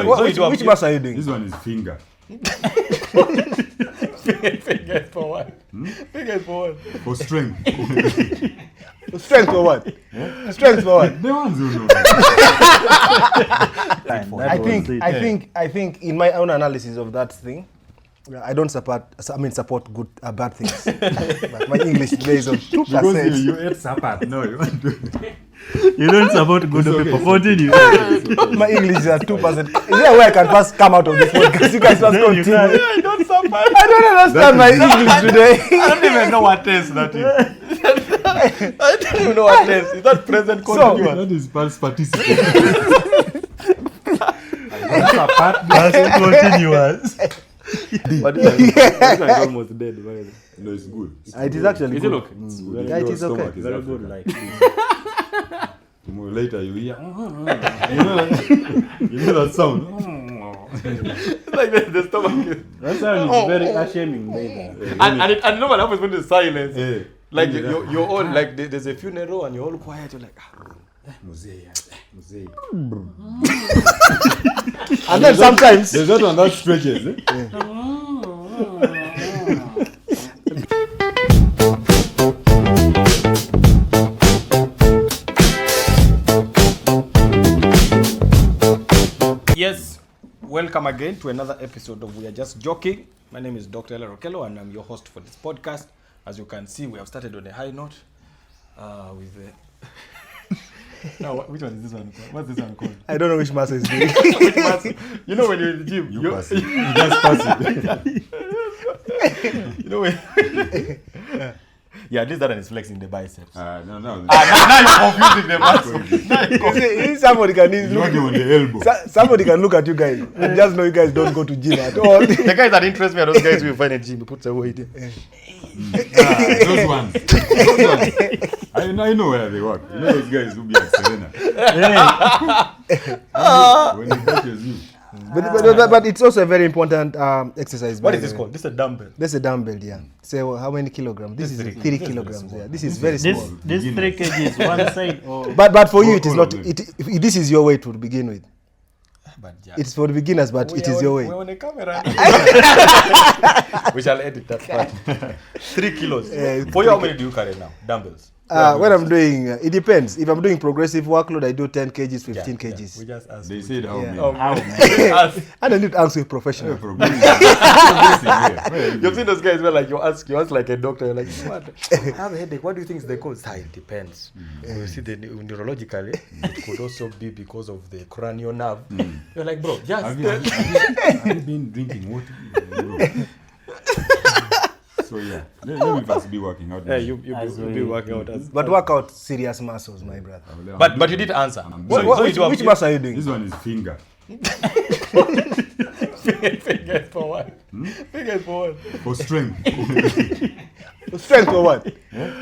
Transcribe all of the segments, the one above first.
Which mass are you doing? This one is finger. Finger for what? Finger for what? For strength. Strength for what? Strength for what? The ones who know. I think in my own analysis of that thing, I don't support good bad things. But my English is based on 2%. Because you ate support. No, you want to. You don't support good people. 14 you. My English is at 2%. Is there a way I can first come out of this podcast? You guys must continue. I don't support. I don't understand my English today. I don't even know what taste that is. I don't even know what taste. Is that present continuous? That is past participant. That's continuous. But this one is almost dead. No, it's good. It is actually Is good. it okay? It's good. Yeah, it is okay. Very good, like this. Later you hear. You know that sound. It's like the stomach. That sound is very ashaming later. And no one happens when there's silence. Yeah. Like you're all like there's a funeral and you're all quiet. You're like. Mosaic. And then sometimes There's that one that stretches. Eh? Yes, welcome again to another episode of We Are Just Joking. My name is Dr Hilary Okello and I'm your host for this podcast. As you can see, we have started on a high note with the... Now, which one is this one called? What's this one called? I don't know which master is doing. Which master? You know when you're in the gym, You pass it. You just pass it. you know when... Yeah, at least that one is flexing the biceps. No. Now you're confusing the muscle. Somebody can You want on the elbow. somebody can look at you guys and just know you guys don't go to gym at all. The guys that interest me are those guys who find a gym, put away there. Those ones. I know where they work. You know those guys who be at Serena. When he touches you. But it's also a very important exercise. What is this called? This is a dumbbell. This is a dumbbell, yeah. So how many kilograms? This is 3 kilograms. Yeah, this is very small. This 3 kgs one side or But for you, it is not. This is your weight to begin with. But yeah. It's for the beginners, but it is your weight. We're on a camera. We shall edit that part. 3 kilos. For you, how many do you carry now? Dumbbells. When I'm doing, it depends. If I'm doing progressive workload, I do 10 kgs, 15 kgs. We just asked. They said how many. I don't need to answer with professional. You've seen those guys where like you ask like a doctor, you're like, what? I have a headache. What do you think is the cause? It depends. You see, neurologically, it could also be because of the cranial nerve. You're like, bro, just Have you been drinking water? So yeah, let me first be working out. Yeah, you'll be working out as. But work out serious muscles, my brother. But you did answer. Which muscle are you doing? This one is finger. Finger for what? Finger for what? For strength. Strength for what?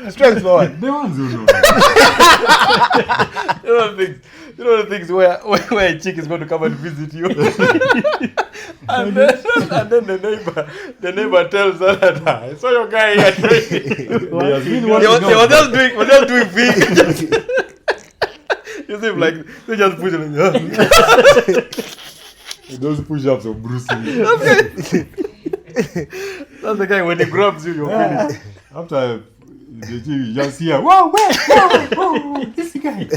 Strength for what? The ones who know. You know the things where a chick is going to come and visit you, and then the neighbor tells her that I saw your guy here training. He was just doing things. You see, like they just push it. Those push-ups of Bruce Lee. That's the guy when he grabs you, you're finished. After the gym, you just hear, whoa, this guy.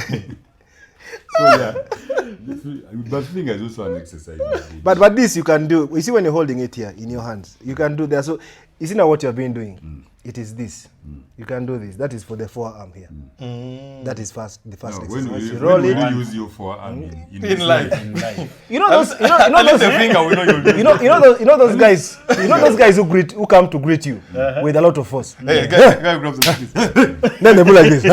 So yeah, but finger is also an exercise. But this you can do. You see when you're holding it here in your hands, you can do that. So you see now what you have been doing. It is this. You can do this. That is for the forearm here. That is the first exercise. When you you roll it. use your forearm In life. You know those. You know Those those. finger, we know you. You know those guys. You know those guys who come to greet you with a lot of force. Hey, guy grabs the fingers. Then they go like this.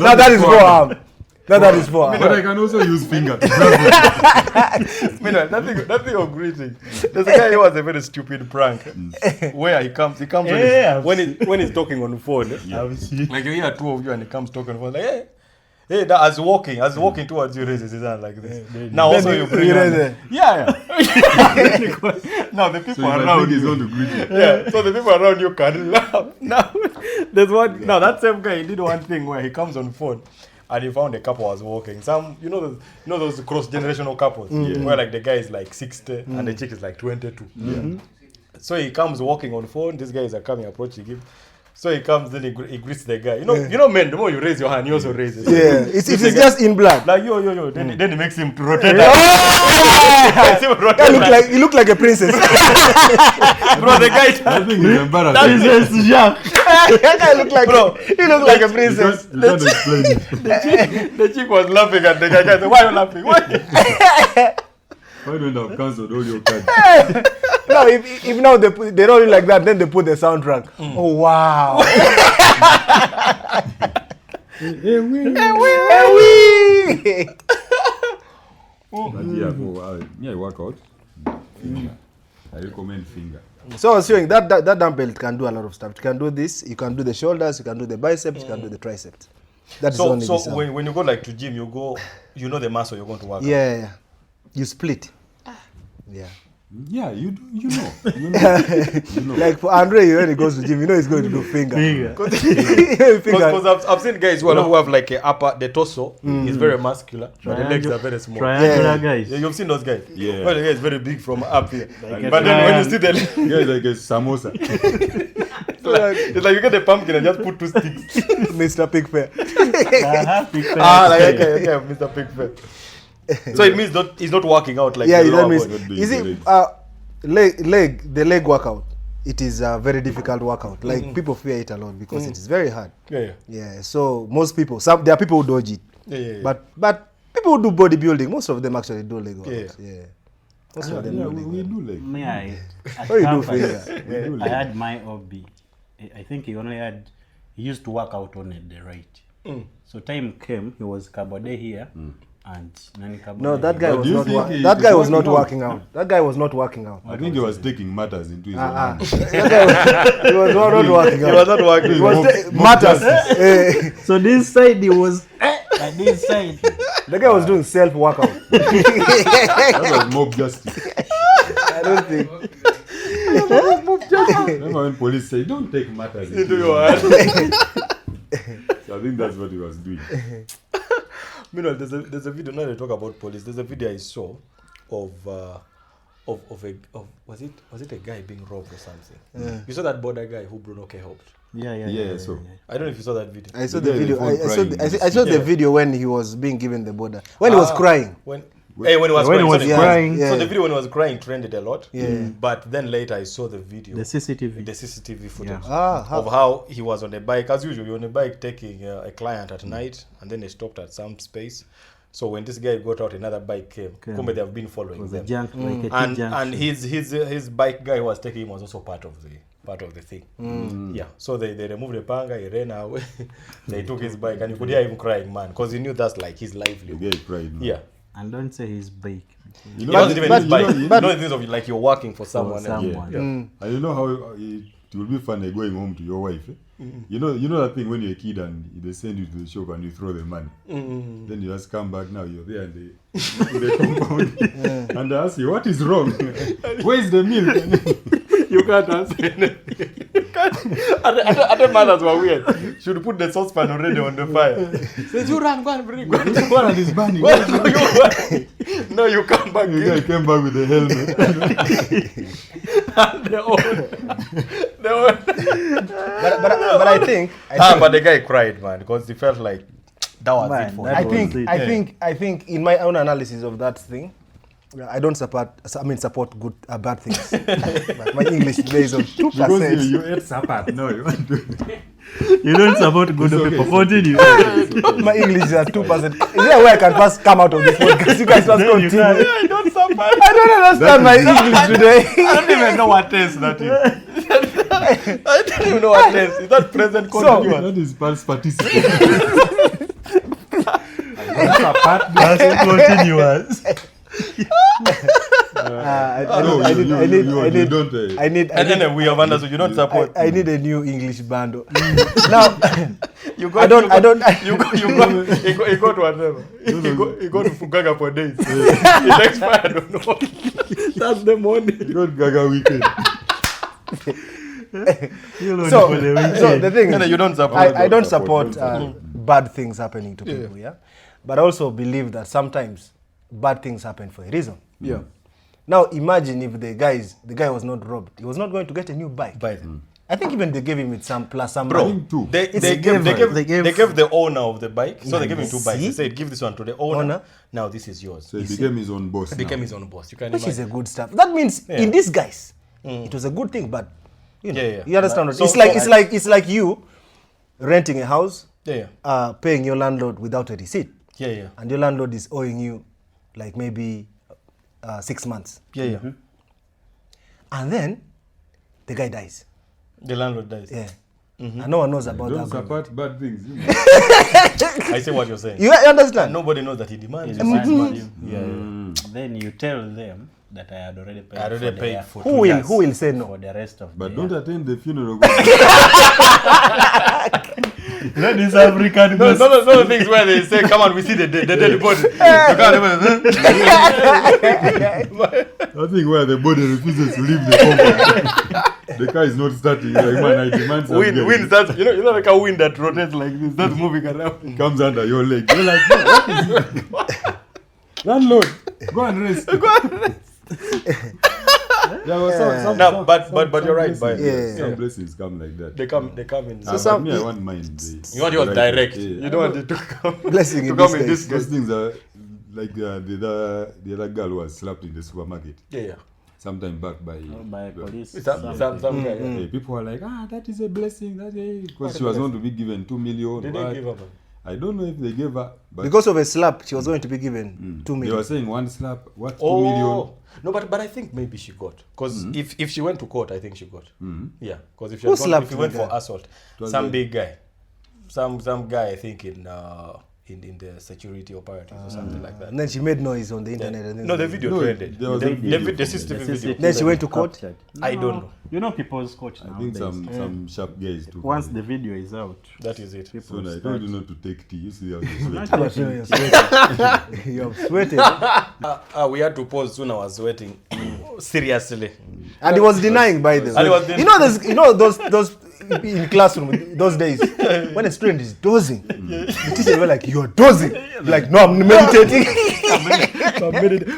Now that is forearm. That is forearm. But I can also use finger. Meanwhile, nothing of greeting. There's a guy who has a very stupid prank where he comes when he's talking on the phone. Like you hear two of you and he comes talking on the phone like, hey, that as walking towards you raises his hand like this. Now Then also you bring raise on. it. Yeah. Now the people So around is you. on to greet you. Yeah, so the people around you can laugh. Now there's one. Now that same guy, he did one thing where he comes on phone. and he found a couple was walking. Some, those cross-generational couples, where like the guy is like 60 and the chick is like 22. So he comes walking on phone. These guys are coming, approaching him. So he comes in, he greets the guy. You know, men, the more you raise your hand, you also raise it. Yeah, it is just in blood. Like yo. Then he makes him to rotate. You look like a princess. Bro, the guy. I think it's embarrassing. Princess Jacques. That guy look like you look like a princess. You can't explain it. The chick was laughing at the guy. Said, "Why are you laughing? Why?" Why don't you have cancelled all your cards? No, if now they roll it like that, then they put the soundtrack. Oh wow! But yeah, I work out. Finger. I recommend finger. So I was showing that dumbbell can do a lot of stuff. You can do this. You can do the shoulders. You can do the biceps. You can do the triceps. That's only this. So when you go like to gym, you go. You know the muscle you're going to work. Yeah. You split. Yeah. Yeah, you do. You know. Like for Andre, when he goes to gym, you know he's going to do finger. Because I've seen guys who have like the torso is very muscular, but the legs are very small. Triangular guys. Yeah, you've seen those guys. Yeah. Well, the guy is very big from up here, Like but then when you see the Yeah, like a samosa. it's like you get a pumpkin and just put 2 sticks. Mr. Pigfair. Okay, Mr. Pigfair. So it means he's not working out like Yeah, the that lower means body. is it the leg workout? It is a very difficult workout. Like people fear it a lot because it is very hard. Yeah. So most people, there are people who dodge it. Yeah. But people who do bodybuilding, most of them actually do leg workouts. Yeah. Yeah. Most of them Yeah, do leg we workouts. do like. Me, at Oh, you do campus, finger. I had my hobby. I think he used to work out on the right. So time came, he was Kabode here and Nani Kabode. No, that guy But was do you not. think he That guy is was not working working out. That guy was not working out. I think he was taking matters into his own That hands. guy he was not working out. He was not working. He was matters. So this side he was like this side. The guy was doing self workout. That was mob justice. I don't think. Remember when police say, don't take matters Into your hands. So I think that's what he was doing. Meanwhile, there's a video. Now they talk about police. There's a video I saw of was it a guy being robbed or something? You saw that Boda guy who Bruno K helped. Yeah. So I don't know if you saw that video. I saw The the guy video. on phone I saw the video when he was being given the border. When he was crying. When he was When crying. he was so crying. So the video when he was crying trended a lot. Yeah. But then later I saw the video. The CCTV. The CCTV footage How? of how he was on the bike. As usual, you're on the bike taking a client at night, and then they stopped at some space. So when this guy got out, another bike came. Kumbe they have been following It was a them. junk, like a And junk. and his bike guy who was taking him was also part of the thing. Yeah. So they removed the panga, he ran away. They took his bike, and you could hear him crying, man, because he knew that's like his the livelihood. guy cried. Man. Yeah. And don't say his bike. You It know, wasn't even his bike. you know, the things of like you're working for someone else. someone. Yeah. and you know how it will be funny going home to your wife. You know that thing when you're a kid and they send you to the shop and you throw the money. Then you just come back now, you're there and they compound. And they ask you, what is wrong? Where is the milk? You can't answer anything. You can't. Other mothers were weird. Should put the saucepan already on the fire. Says you run, go and bring. What is burning? No, you come back. The guy came back with the helmet. And they all. But I think. But the guy cried, man, because he felt like that was Man, it for that him. I think in my own analysis of that thing, I don't support good bad things. But my English today is on 2%. Because you ate supper. No, you want to. You don't support good okay. people. 14 you. My English is at 2%. Is there a way I can first come out of this podcast? You guys must continue. I don't support. I don't understand my English today. I don't even know what tense that is. I don't even know what tense. Is that present continuous? That is past participant. That's continuous. I need. And then we have understood you don't support. I need a new English bando. Now, You I don't. You go to whatever. You go to Fugaga for days. It expired. I don't know. That's the morning. You got Gaga weekend. So the thing is, You don't support. I don't support bad things happening to people, yeah? But I also believe that sometimes bad things happen for a reason. Yeah. Now imagine if the guy was not robbed. He was not going to get a new bike. I think even they gave him with some Bro, money. they gave the owner of the bike, so they gave him 2 bikes. They said, give this one to the owner. Now this is yours. So he became his own boss. He became his own boss. You can Which is imagine. a good stuff. That means in disguise, it was a good thing. But you know, you understand? So- it's like you renting a house, paying your landlord without a receipt, and your landlord is owing you like maybe 6 months. And then the guy dies. The landlord dies. Yeah. And no one knows about Don't that. support bad things. I see what you're saying. You understand? Nobody knows that he demands. Then you tell them that I had already paid. I already paid for Who will say no? for the rest of But the don't attend the funeral. That is African. No, the things where they say, come on, we see the dead body. You can't I think where the body refuses to leave the compound. The car is not starting. Like, man, I demand some wind starts, you know like a wind that rotates like this, that's moving around. comes under your leg. You're like, no, what is that? Landlord, go and rest. No, but you're right, by Some blessings come like that. they come in. So me, I want mine. You want yours direct. Yeah. You don't want it to come. Blessing to in come in this this Those things are like the other girl who was slapped in the supermarket. Sometime back by police. Some guy. Yeah, people were like, that is a blessing. Because she was going to be given 2 million. They didn't give her. I don't know if they gave her. But because of a slap, she was going to be given 2 they million. were saying one slap, what, 2 million? No, but I think maybe she got. Because if she went to court, I think she got. Yeah. Because if Who she slapped went the for guy? assault, Was some it- big guy. Some guy, I think, in the security operatives or something like that. And then she made noise on the internet. And then No, the video No, trended. there was a video The from CCTV video. Then she went to court. Captured. I don't know. You know people's coach I think nowadays. some sharp guys too. Once the video is out, That is it. So I told you not to take tea. You see how you sweat. I'm sure you're sweating. You're sweating. We had to pause soon. I was sweating seriously. And he was denying, by the And he was way. You know those in classroom those days when a student is dozing, the teacher were like, "You're dozing." Like, no, I'm meditating.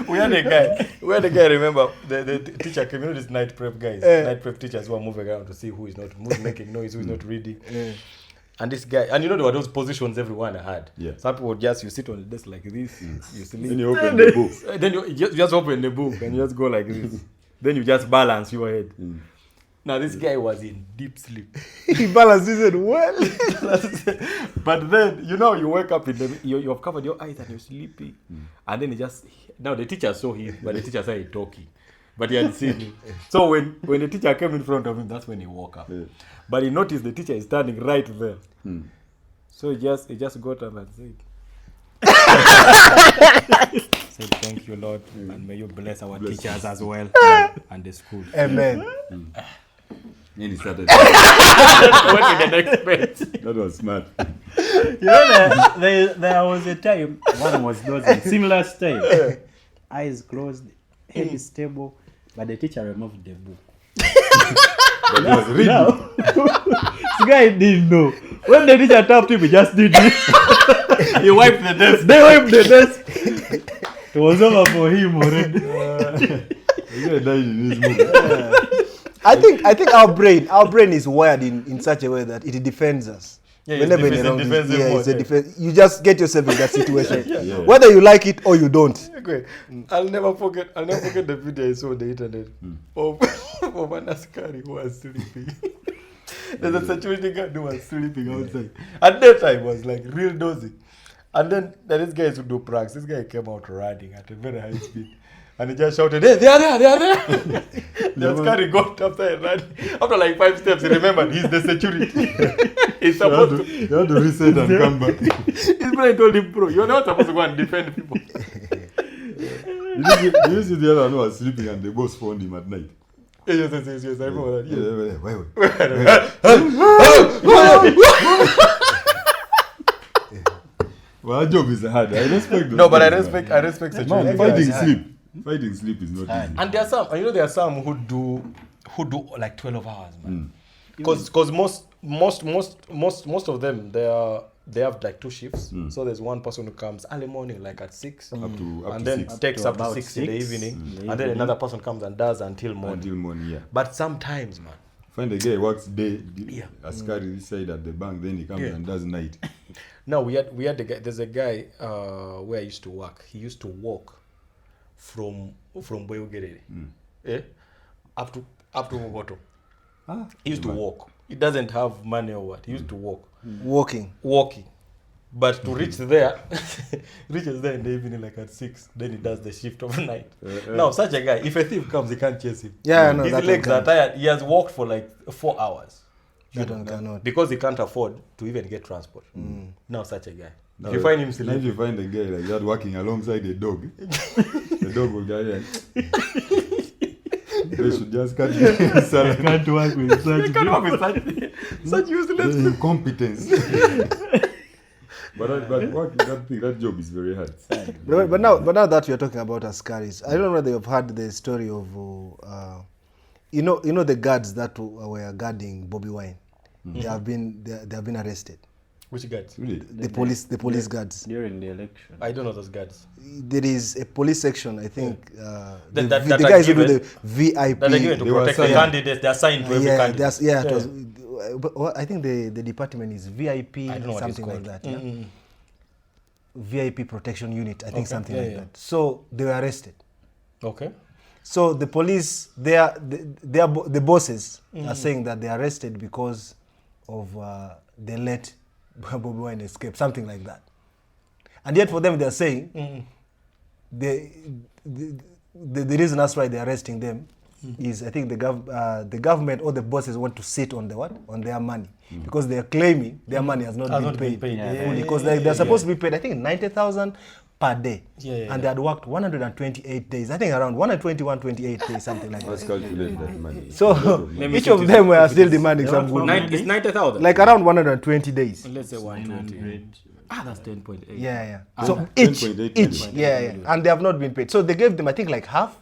We had a guy. Remember the teacher came. You know these night prep guys, night prep teachers who are moving around to see who's making noise, who's not reading. And this guy, and you know there were those positions everyone had. Yeah. Some people would you sit on the desk like this, you sleep. Then you open the book. Then you just open the book and you just go like this. Then you just balance your head. Now this guy was in deep sleep. He balanced his head well. But then you wake up you have covered your eyes and you're sleepy. And then now the teacher saw him, but the teacher started talking. But he had seen him. So when the teacher came in front of him, that's when he woke up. But he noticed the teacher is standing right there. So he just got up and said, thank you, Lord, and may you bless our teachers as well and the school. Amen. Then he started. What we can expect. That was smart. you know, there was a time one was dozing, similar style, eyes closed, head stable, but the teacher removed the book. But he was reading. Now, this guy didn't know. When the teacher tapped him, he just did this. He wiped the desk. They wiped the desk. It was over for him already. The guy died in his movie. I think our brain is wired in such a way that it defends us. Yeah, Whenever it's in a wrong- defensive yeah, mode, it's a yeah. defense. You just get yourself in that situation, Yeah. whether you like it or you don't. Okay. I'll never forget the video I saw on the internet of an askari who was sleeping. There's a security guard who was sleeping outside. At that time, was like real dozing. And then this guy used to do pranks. This guy came out running at a very high speed. And he just shouted, "Hey, they are there, they are there." The askari got after and ran. After like 5 steps, he remembered he's the security. He's supposed to. You have to reset and come back. His brother told him, "Bro, you're not supposed to go and defend people." You see the other one who was sleeping and the boss found him at night. Yes, I remember that. Yeah, Yeah. Well, our job is hard. I respect those No, but I things, respect man. security. Man, fighting sleep. Fighting sleep is not easy. And there are some who do like 12 hours, man. Because most of them, they have like 2 shifts. So there's one person who comes early morning, like at 6, Up and to then 6. takes to up to about 6 in the 6 evening, in the and then evening. another person comes and does until morning. Until morning, yeah. But sometimes, man, Find a guy who works day, Yeah. Askari this side at the bank, then he comes Yeah. and does night. now we had the guy. There's a guy where I used to work. He used to walk from Boyugerere, up to Mogoto. He used to walk. He doesn't have money or what. He used to walk. Walking. But to reach there, reaches there in the evening like at 6. Then he does the shift overnight. Now, such a guy, if a thief comes, he can't chase him. Yeah, no, His that legs one are tired. He has walked for like 4 hours. That one cannot. Because he can't afford to even get transport. Now, such a guy. Now, If you find him if sleeping, you find a guy like that working alongside a dog, the dog will go here. They should just cut his salary. Can't work with such you can't work with such useless The incompetence. But that job is very hard. But now that you're talking about Askaris, I don't know whether you've heard the story of you know the guards that were guarding Bobby Wine. They have been arrested. Which guards? Really? The police guards. during the election. I don't know those guards. There is a police section, I think. The That guys are who do given- the VIP. That are given to They were protect the assigned. candidates. They're assigned to every candidate. It was. But I think the department is VIP, I don't know what it's something like called. that. Yeah? VIP protection unit, I think something Yeah, like yeah. that. So they were arrested. Okay. So the police, the bosses are saying that they are arrested because of they let Bobby Wine escape, something like that. And yet for them, they are saying the reason that's why they are arresting them is, I think the government or the bosses want to sit on on their money because they are claiming their money has not been paid. Yeah. Because they're supposed to be paid, I think 90,000 per day, Yeah. and they had worked 128 days. I think around 121, 28 days, something like Let's that. calculate that money. So me each see of if them were still demanding some good money. It's 90,000. Like around 120 days. Let's say 120. That's 10.8. Yeah. Ah, So 10.8 each, million. yeah. And they have not been paid. So they gave them, I think, like half,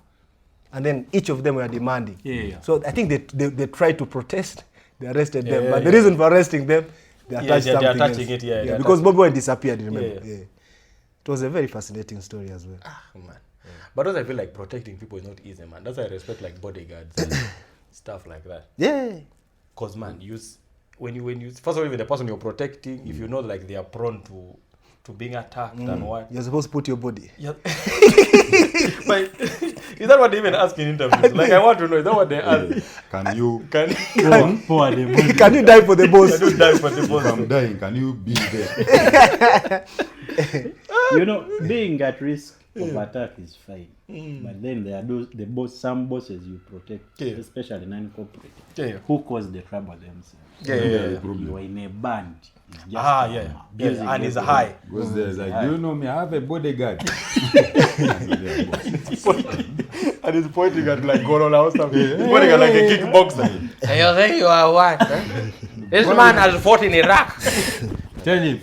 and then each of them were demanding. Yeah. So I think they tried to protest. They arrested them, Yeah, but yeah. the reason for arresting them, they attached they're something attaching else. it, yeah, they're because Bobby Wine disappeared. Remember? Yeah. It was a very fascinating story as well. Man. But also I feel like protecting people is not easy, man. That's why I respect like bodyguards and stuff like that. Yeah. Cause man, when you first of all, even the person you're protecting, if you know like they are prone to being attacked and what. You're supposed to put your body. Yeah. But is that what they even ask in interviews? Like I want to know, is that what they ask? Can you, Can For the money. Can you die for the boss? you die for the if boss? I'm dying, can you be there? Being at risk of attack is fine. But then there are some bosses you protect, Yeah. especially non-corporate, Yeah. who cause the trouble themselves. Yeah. You are in a band. It's just Yeah. And it's high. Goes there, it's like, do you know me? I have a bodyguard. And he's pointing at like Gorola or something. He's pointing at like a kickboxer. And you think you are what? This man has fought in Iraq. Tell him.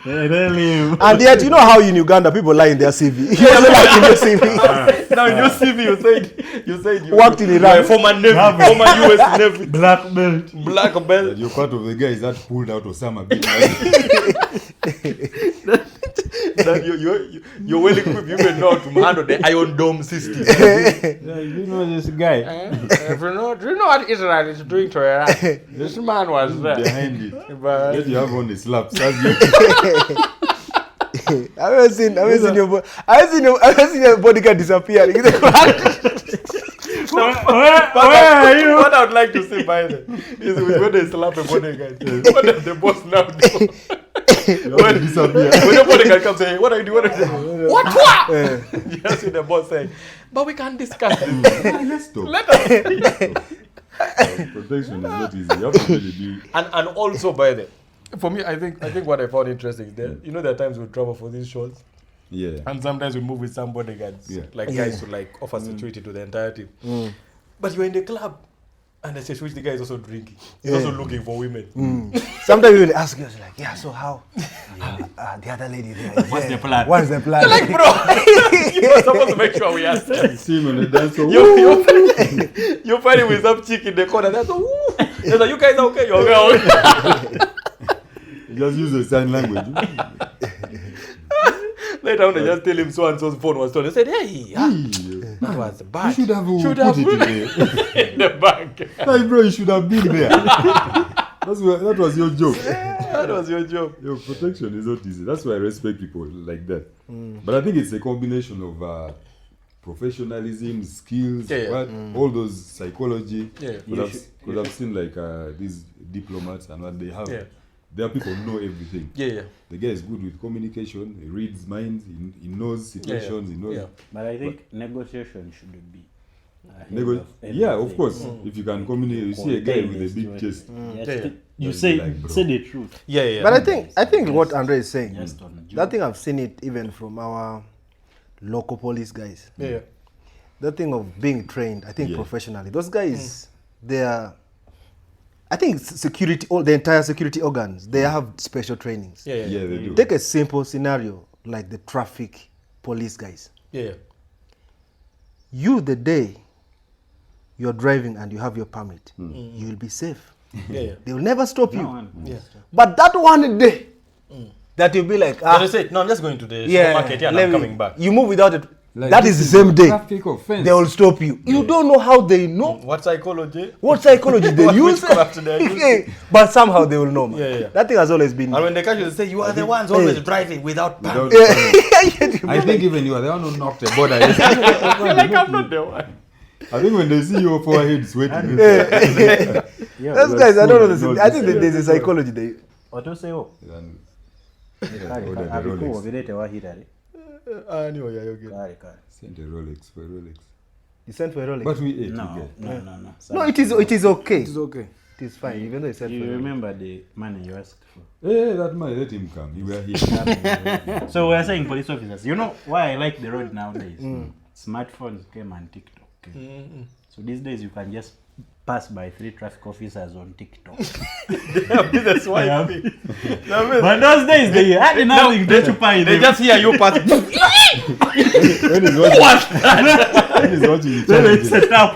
Really? And yet, you know how in Uganda people lie in their CV. He wasn't like in your CV. Now in your CV you said you Worked in Iraq. you're a former Navy, former US Navy, Black belt. black belt. You're part of the guys that pulled out Osama bin That you're well equipped. You even know how to handle the Iron Dome system. You know this guy. Do you know what Israel is doing to Iraq? This man was there. behind it. But Yet you have on the slaps. That's you. I haven't seen your bodyguard disappear. what I would like to see by then is when they slap a bodyguard. What does the boss now do? When the bodyguard comes saying, what are you doing? What are you doing? What? You just see the boss saying, but we can discuss this. Let's stop. Let us. Protection is not easy. You have to really be. And also by the for me, I think what I found interesting is that you know there are times we travel for these shows, Yeah. and sometimes we move with some bodyguards, Yeah. like guys who like offer security to the entire team. But you're in the club, and the security guy is also drinking. He's also looking for women. Sometimes you will ask you, like, yeah, so how? The other lady there. What's the plan? What's the plan? Like, bro, you're supposed to make sure we ask. See him on the dance floor. You're fighting with some chick in the corner. That's so, woo. They're like, you guys are okay? You're okay. He just uses sign language. Later on, they just tell him so and so's phone was stolen. They said, hey, that was bad. You should have Should put have it in there. in the bank. Like, bro, you should have been there. That was your job. That was your job. Your protection is not easy. That's why I respect people like that. But I think it's a combination of professionalism, skills, all those psychology. Yeah. Because I've seen like these diplomats and what they have. Yeah. There are people who know everything. Yeah. The guy is good with communication. He reads minds. He knows situations. He knows. Yeah. But I think negotiation should be. Of course. If you can communicate, you see a guy with a big chest. You Just say like, bro. say the truth. Yeah. But I think what Andre is saying, Just on the job. that thing I've seen it even from our local police guys. Yeah. That thing of being trained, I think Yeah. professionally. Those guys, they are, I think security, all the entire security organs, they have special trainings. Yeah. Yeah, they do. Take a simple scenario like the traffic police guys. Yeah. You, the day you're driving and you have your permit, you will be safe. Yeah. They will never stop you. No one. Yeah. But that one day, that you'll be like, But they say, no, I'm just going to the supermarket and I'm coming back. You move without it. Like, that this is the same day. Traffic offense. They will stop you. You don't know how they know. What psychology? What psychology they What use. witchcraft they use. Okay. But somehow they will know, man. Yeah. That thing has always been. And when they catch you, they say, you are the ones always driving without Without- permit. I think even you are the one who knocked the border. I feel like I'm not the one. I think when they see your forehead sweating, Those guys, I don't know. I think that there's a psychology they. Watosewo. and Kale alikuwa vilete wa Hilary. Anyway, you're good. Kale. send a Rolex for a Rolex. You sent for a Rolex. But we ate No. together. No, it is okay. It's okay. It is fine, even though you sent You for a Rolex. remember the money you asked for? Hey, that man, let him come. You were here. So we are saying police officers. You know why I like the road nowadays? Smartphones came and TikTok came. So these days you can just pass by 3 traffic officers on TikTok. That's why. Yeah. But those days they had nothing to occupy They them. just hear you pass. When he's watching, when he's watching, he Then it's challenges. a tap.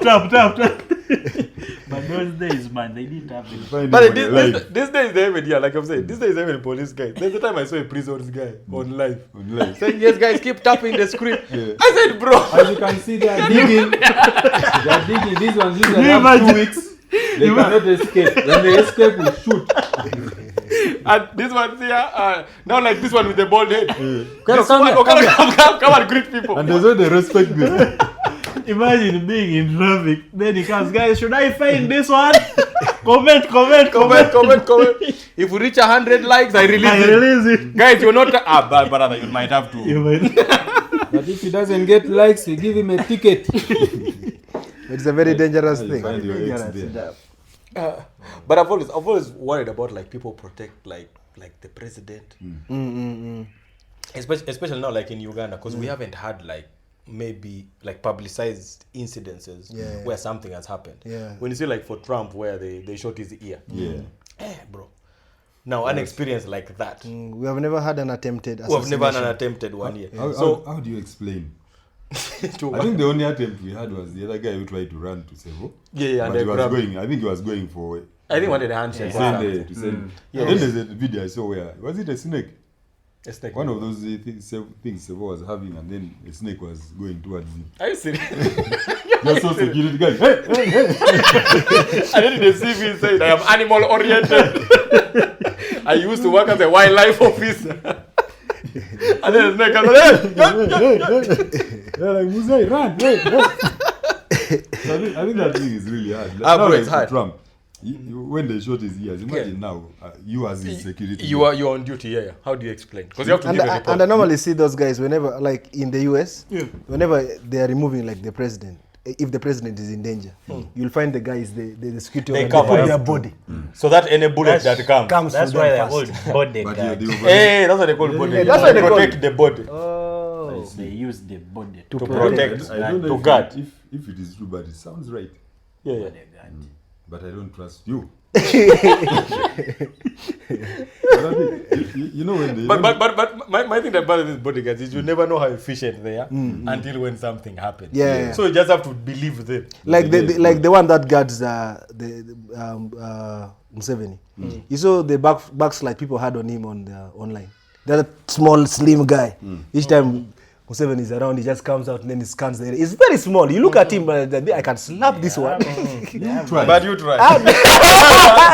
But those days, man, they didn't have it. Find But him on the live. these days they even, like I'm saying, these days they even police guy. There's the time I saw a prisons guy on live. On live. Saying, yes guys, keep tapping the screen. Yeah. I said, bro. As you can see, they are digging. They are digging. These ones usually have 2 weeks. They cannot escape. When they escape, we shoot. And this one's here, now like this one with the bald head. Come Come and greet people. And there's why they respect this. Imagine being in traffic. Then he comes, guys, should I find this one? Comment. Comment. If we reach 100 likes, I release it. it. Guys, you're not. Brother, you might have to. You might- But if he doesn't get likes, we give him a ticket. It's a very dangerous thing. Find your ex there. But I've always worried about like people protect like the president, especially now like in Uganda, because we haven't had like maybe like publicized incidences where something has happened. Yeah. When you see like for Trump where they shot his ear, Yeah. bro. Now an experience like that, We have never had an attempted we have never had an assassination. attempted one here. How do you explain? I think the only attempt we had was the other guy who tried to run to Sevo. Yeah, and But they he was grabbed. going, I think he was going for I think wanted a handshake. to send. Yeah. Then there's a video I saw where, was it a snake? A snake. One of those things Sevo was having, and then a snake was going towards him. Are you serious? Just saw security guy. Hey! And then in the CV it said, I am animal oriented. I used to work as a wildlife officer. And then the snake comes, They're like, Musai, run! So I think that thing is really hard. Ah, Now, bro, like it's hard. Trump, when they shot his ears, imagine now, you as his security. You're on duty, yeah. How do you explain? Because you have to And, give a report. and I normally see those guys whenever, like in the US, whenever they are removing like the president, if the president is in danger, you'll find the guys, the security, They organ, cover put it. their body. So that any bullet that comes. That's to why them they're first. called But bodyguard. Hey, that's what they call body. that's what they call protect it. the body. Oh. They use the body To protect. I don't know To guard. if it is true, but it sounds right. Yeah. bodyguard. but I don't trust you. But I think, you know when they... But my thing about these bodyguards is you never know how efficient they are until when something happens. Yeah. So you just have to believe them. Like the one that guards Museveni. You saw the backslide people had on him on the online. That small slim guy. Each time Museveni is around, he just comes out and then he scans the area. It's very small. You look at him, I can slap this one. But you try.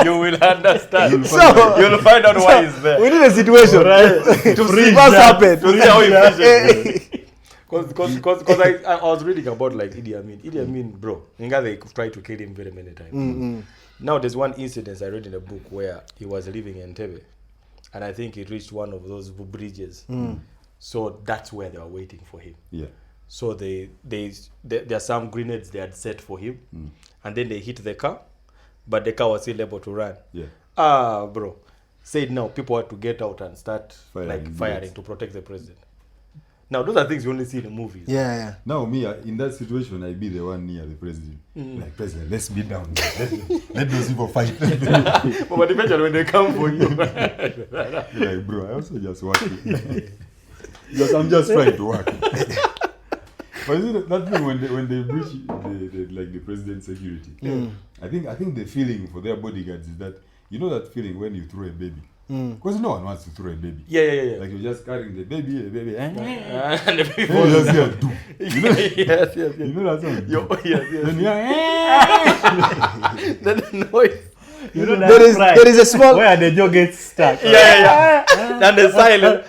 You will understand. You'll find out why he's there. We need a situation to see what's happened. To see how efficient. Because I was reading about like Idi Amin, bro. They tried to kill him very many times. Now there's one incident I read in a book where he was living in Entebbe, and I think he reached one of those bridges. So that's where they were waiting for him. Yeah. So there are some grenades they had set for him, and then they hit the car, but the car was still able to run. Yeah. Bro, said now people had to get out and start firing to protect the president. Now those are things you only see in the movies. Yeah. Now me in that situation, I be the one near the president. Like, president, let's be down. Let those people fight. But eventually when they come for you, like, bro, I also just working. Because I'm just trying to work. But you know, that thing when they breach the president's security, I think the feeling for their bodyguards is that, you know that feeling when you throw a baby. Because no one wants to throw a baby. Yeah. Like you're just carrying the baby, and the baby falls. You just hear, you know? Yes. You know that sound? Yes. Then the noise. You know there is a small... Where the jaw gets stuck. Yeah. And the silence.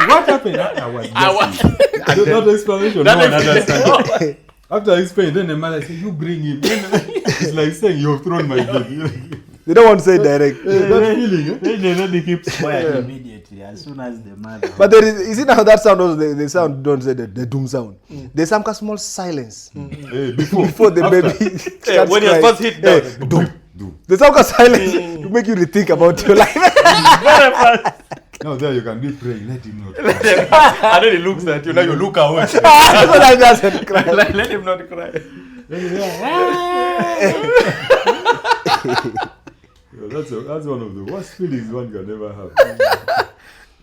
What happened? I was not explanation. No one understands. After I explain, then the mother said, you bring him. It's like saying, you've thrown my baby. They don't want to say it direct. That feeling, Then they keep quiet immediately as soon as the mother. But there is it now that sound also the sound don't say the doom sound. There's some kind of small silence before the baby starts when you're first hit down. do. There's some kind of silence to make you rethink about your life. Now there you can be praying, let him not cry. And then he looks at you, now you look away. So that doesn't cry. Let him not cry. That's one of the worst feelings one can ever have.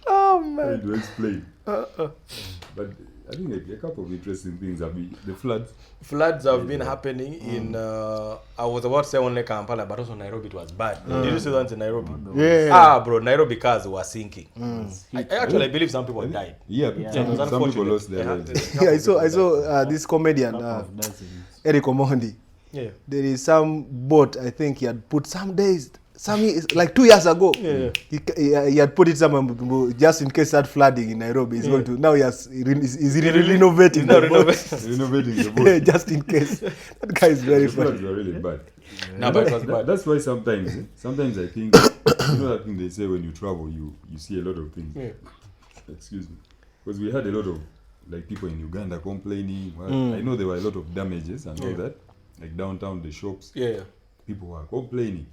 Oh man. Trying to explain. But I think a couple of interesting things have been the floods. Floods have been happening in I was about to say only Kampala, but also Nairobi. It was bad. Did you see that in Nairobi? Yeah. Bro, Nairobi cars were sinking. I actually believe some people died. Some people lost their lives. Yeah, I saw this comedian Eric Omondi. Yeah. There is some boat, I think he had put like 2 years ago. He had put it somewhere just in case that flooding in Nairobi is going to. Now he's renovating the boat. Renovating the boat. Yeah, just in case. That guy is very funny. Floods were really bad. That's why sometimes I think, you know that thing they say when you travel, you see a lot of things. Excuse me. Because we had a lot of like people in Uganda complaining. I know there were a lot of damages and all that. Like downtown, the shops. People were complaining.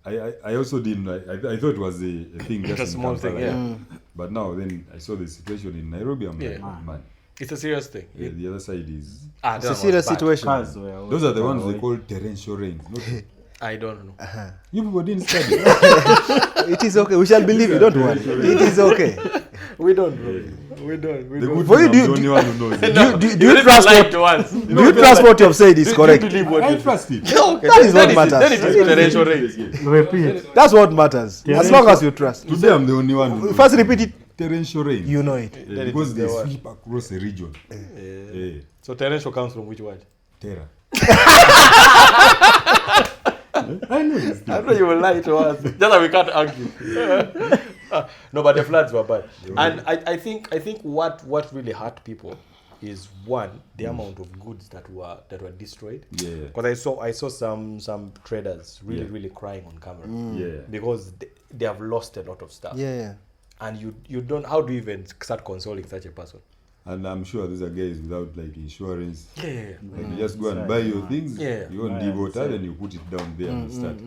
I also didn't. I thought it was a thing, just a small thing. But now then I saw the situation in Nairobi. I'm like, oh, man, it's a serious thing. The other side is. It's a serious situation. Those are the ones they call torrential rains. I don't know. You people didn't study. It is okay. We shall believe you. Don't worry. It is okay. We don't know. We don't. For you, do you trust what you have said is correct? I trust it. That is what matters. Then it is torrential rains. Repeat. That's what matters. As long as you trust. Today I'm the only one who knows. First repeat it. Torrential rain. You know it. Because they sweep across a region. So torrential comes from which word? Terror. I know this thing. I know you will lie to us. Just that we can't argue. No, but the floods were bad. And I think what really hurt people is one, the amount of goods that were destroyed. Because I saw some traders really crying on camera. Because they have lost a lot of stuff. And you don't, how do you even start consoling such a person? And I'm sure these are guys without like insurance. Like you just go and buy your things, you won't dig water, then you put it down there and start.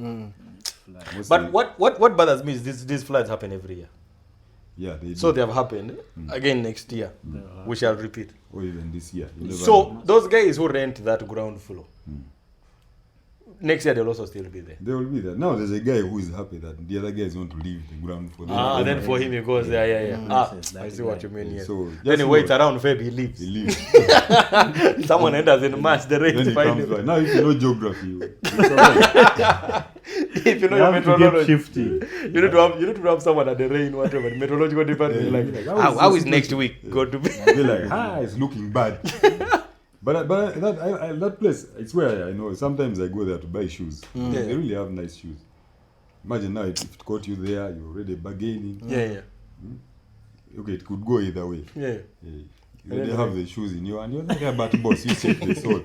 But what bothers me is these floods happen every year. Yeah, they So do. they have happened again next year. We shall repeat. Or even this year. You never So know. those guys who rent that ground floor, next year they'll also still be there. They will be there. Now there's a guy who is happy that the other guys want to leave the ground for them. Then for him he goes there, yeah. Yes, I that see what guy. you mean, yes. So Then he just waits know- around Feb, he leaves. He leaves. Someone enters in March, the rent Then he find comes him. back. Now if you know geography, If you know You your have to keep meteorology, shifting. you need to have someone at the rain, whatever, the meteorological department, Yeah, like, like, how is next week going to be? be like, it's looking bad. But that place, it's where I know. Sometimes I go there to buy shoes. Yeah. They really have nice shoes. Imagine now if it caught you there, you're already bargaining. Yeah. Okay, it could go either way. Yeah. You already have the shoes in you, and you're like, but boss, you check the sole.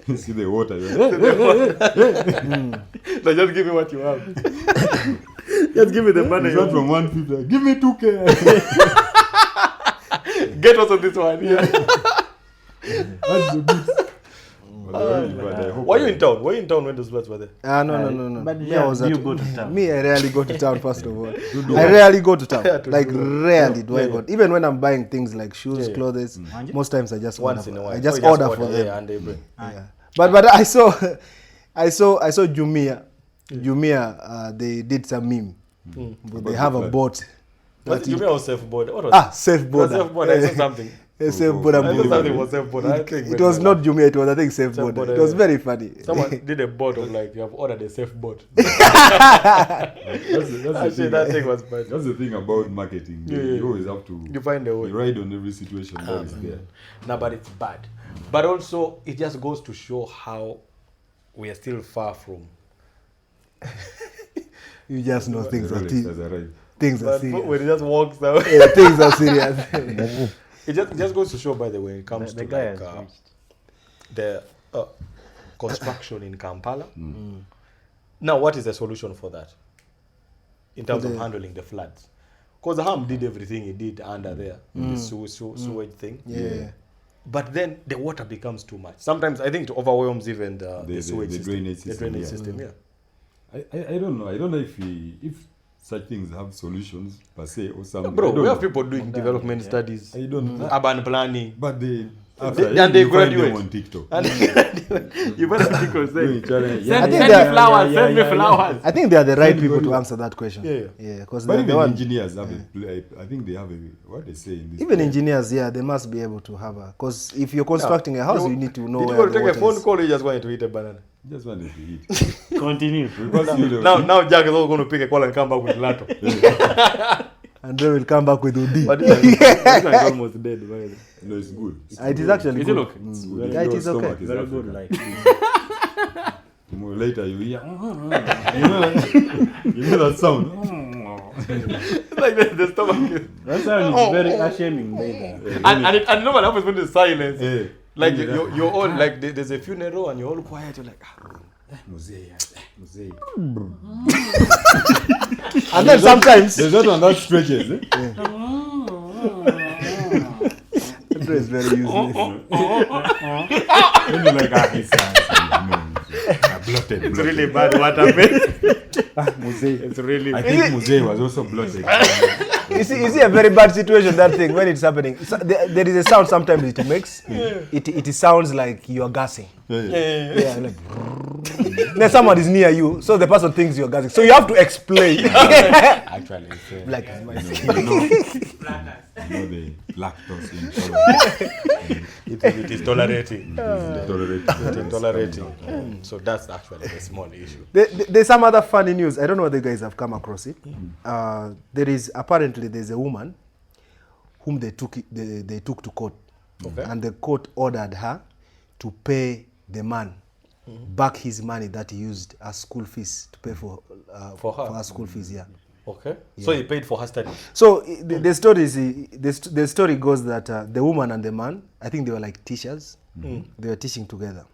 You see the water. You're like, So just give me what you have. Just give me the money. it's not from 150. Give me 2K. Get us on this one. Yeah. That's the boots. But I hope Were you in town? Were you in town when those floods were there? No. But Me, yeah, I was do you at- go to town? Me, I rarely go to town, first of all. I rarely go to town. Like, rarely do I go. Even when I'm buying things like shoes, Yeah. clothes, most times I just Once order. in a while. I just Oh, you order for them. Yeah, and they bring. Yeah. But I saw Jumia. Jumia, they did some meme. But they have a boat. What you mean was self-board? What was Safe was Boda. self-board? I saw something. Safe Oh, Boda I thought movie. something was self-board. I think It was not Jumia, it was, I think, Safe Safe Boda. Boda, It was yeah. very funny. Someone did a board of like, you have ordered a safe board. That's the Actually, thing. that thing was bad. That's the thing about marketing. Yeah. You always have to You find a way. ride on every situation that is there. No, but it's bad. But also, it just goes to show how we are still far from. You just know things The are Rolex has arrived. things are But serious. when it just walks out, Yeah, things are serious. it just goes to show, by the way, when it comes The to guy like, has reached. the construction in Kampala. Now, what is the solution for that in terms of handling the floods? Because Ham did everything he did under there, the sewage thing. Yeah. But then the water becomes too much. Sometimes I think it overwhelms even the sewage the system. drainage The system, drainage yeah. system, yeah. I don't know. I don't know if such things have solutions per se or something. Bro, I don't we have know. people doing development studies, I don't know. urban planning. But they and they you find them graduate. on TikTok. And you better think of Doing saying, challenge. I send think me they are- flowers, send me flowers. I think they are the right Send people body- to answer that question. Yeah. Because But they're even the one. engineers have I think they have a what they say in this. Even engineers, yeah, they must be able to have a. Because if you're constructing a house, you need to know Did you where want to the take a water phone is. call or you just wanted to eat a banana? Just wanted to eat. Continue. Because you know, Now Jack is also going to pick a call and come back with Lato. And then we'll come back with Udi. But this one is almost dead. By the way. no, it's good. It is actually Is it good. okay? It's good. Yeah, it Your is okay. stomach is Very African. good life. Tomorrow later you hear, you know that sound. Like the stomach is. That sound is very ashaming, baby. And no one happens when there's silence. Eh, Like you're all like there's a funeral and you're all quiet. You're like, Mzee. And then sometimes. There's that one that stretches. Eh? It is very useless. Then you're like, it's bloated. it's really bad what happened. Mzee. It's really. I think Mzee was also bloated. You see a very bad situation, that thing, when it's happening. So there is a sound sometimes it makes. It sounds like you're gassing. Yeah, like. Then someone is near you, so the person thinks you're gassing. So you have to explain. Actually, it's, Like, You know the lactose intolerance. it is tolerating. Tolerate. It is tolerating. So that's actually a small issue. There's some other funny news. I don't know whether you guys have come across it. There's a woman whom they took to court. Okay. And the court ordered her to pay the man back his money that he used as school fees to pay for her school fees. Yeah. Okay. So he paid for her study. So the story is the story goes that the woman and the man, I think they were like teachers. They were teaching together.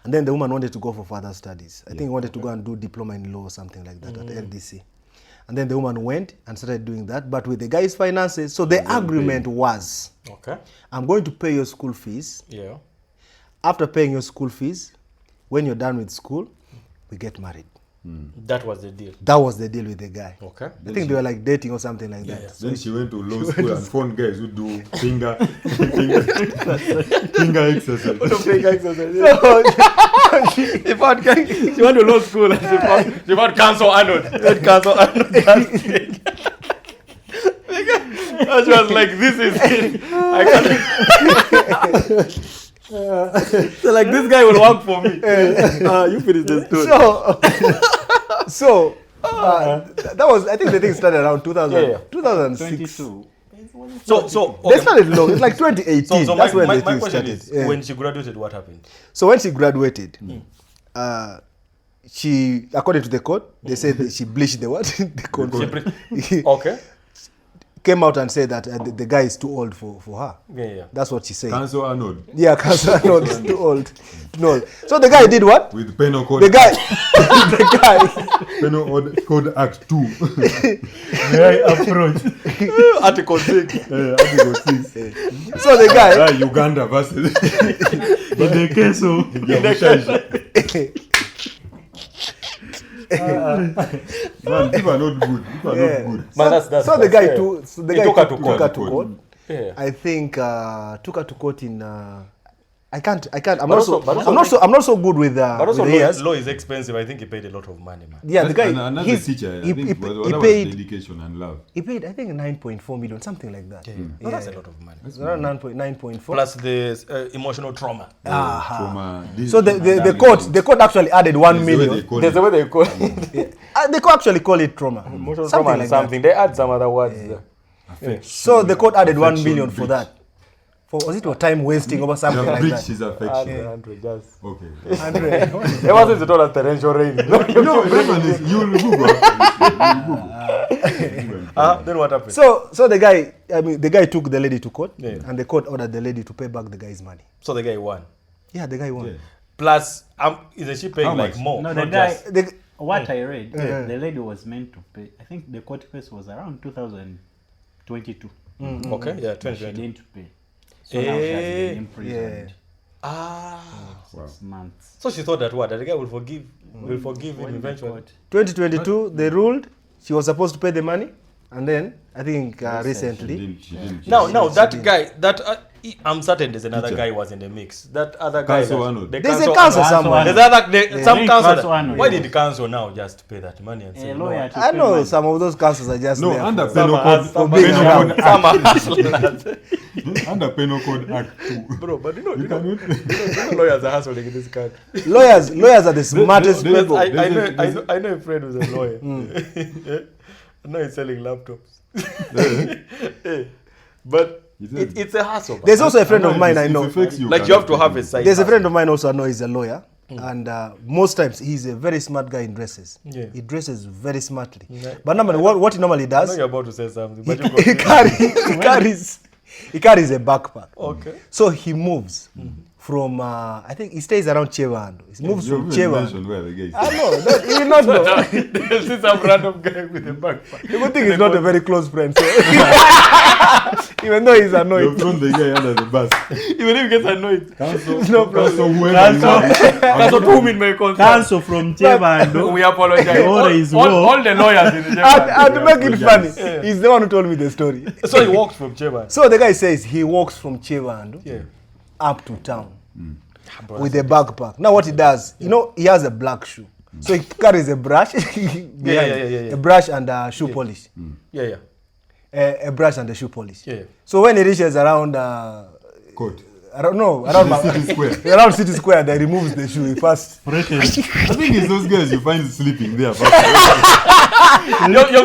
And then the woman wanted to go for further studies. I think wanted to go and do diploma in law or something like that at LDC. And then the woman went and started doing that, but with the guy's finances. So the agreement was, Okay. I'm going to pay your school fees. Yeah. After paying your school fees, when you're done with school, we get married. That was the deal. That was the deal with the guy. Okay. I think they were like dating or something like that. Yeah. Then she went to law school and found guys who do finger exercise. She found she went to law school and she found Council Arnold. Council Arnold. And she was like, this is it. I can't. So like, this guy will work for me. You finish the story. So that was, I think the thing started around 2006. 22. So They started long. It's like 2018. So That's when my the thing question started. is, Yeah. when she graduated, what happened? So when she graduated, she, according to the court, they said that she bleached the what? The court. Okay. Came out and said that the guy is too old for her. Yeah. That's what she said. Council Arnold Yeah, cancer Arnold is too old. No. So the guy did what? with penal code. The guy, Penal Code Act 2. Very approach. Article 6. Article 6. so the guy, Uganda versus In the case of Man, people are not good. People are Yeah. not good. Man, that's so the guy fair. took, so the He guy took her took to her court. to court. Yeah. I think took her to court in. I can't. I'm But not also- so. but also I'm not so good with. But also, with years. law is expensive. I think he paid a lot of money, man. Yeah, the guy. Another he's- teacher, I he, think, he, was, he that was paid. dedication and love. He paid. I think 9.4 million, something like that. No, that's a lot of money. It's around 9.4. Plus the emotional trauma. Trauma. So the court actually added 1 million. There's a way they call it. They could actually call it trauma. Emotional Something trauma and like something. They add some other words there. that. So the court added 1 million for breach. that. For was it for time wasting or something like breach that? his affection. Andrew, just. Okay. Ever since you told us torrential rain. No, definitely. You will Google. Then what happened? So the guy, the guy took the lady to court, Yeah. and the court ordered the lady to pay back the guy's money. So the guy won. Yeah, the guy won. Yeah. Plus, isn't she paying How like much? more? No, Not the guy. just- The, What I read, Yeah. the lady was meant to pay. I think the court case was around 2022. Okay, yeah, But she 2020. didn't pay. So now she has been Eh, imprisoned Ah. 6 months. So she thought that what? That the guy will forgive him When the eventually. court- 2022, they ruled she was supposed to pay the money, and then I think She recently. didn't. Now that guy, I'm certain there's another Teacher. guy was in the mix. That other guy. Council that- Arnold. the There's a council council Arnold. somewhere. There's some think council. Council Arnold. Why did the council now just pay that money and say A no? lawyer to I pay know money. some of those councils are just No, there under for- penal code. for being around. Some are hustlers. Under penal code Act 2. Bro, but you know cannot. lawyers are hustling in this country. Lawyers are the smartest there's- people. I There's know a friend who's a lawyer. I know he's selling laptops. Eh, but it's a hustle. man. There's also a friend of mine I know. Like you have to have a side. There's a hustle. friend of mine also I know is a lawyer, and most times he's a very smart guy in dresses. Yeah. He dresses very smartly. Yeah. But normally, what he normally I know does, you're about to say something, but he carries a backpack. Okay. So he moves from I think he stays around Chevando. He moves from Chevando. Where the guy is. I know, you will not know. There's this some random guy with a backpack. The good thing he's not a very close friend. So even though he's You've annoyed. thrown the guy under the bus. Even if he gets annoyed. No problem. So whoever That's what 2 may concern. Council from Chevando. We apologize. The order is wrong. All the lawyers in the And to Chevron. make it funny, he's the one who told me the story. So he walks from Chevron. So the guy says he walks from Chevando Yeah. up to town with a backpack. Now what he does, he has a black shoe. So he carries a brush behind, yeah. a brush and a shoe polish. Yeah. A brush and a shoe polish. Yeah. So when he reaches around Court. around City Square. around City Square, they removes the shoe. He first I think it's those guys you find sleeping there. You've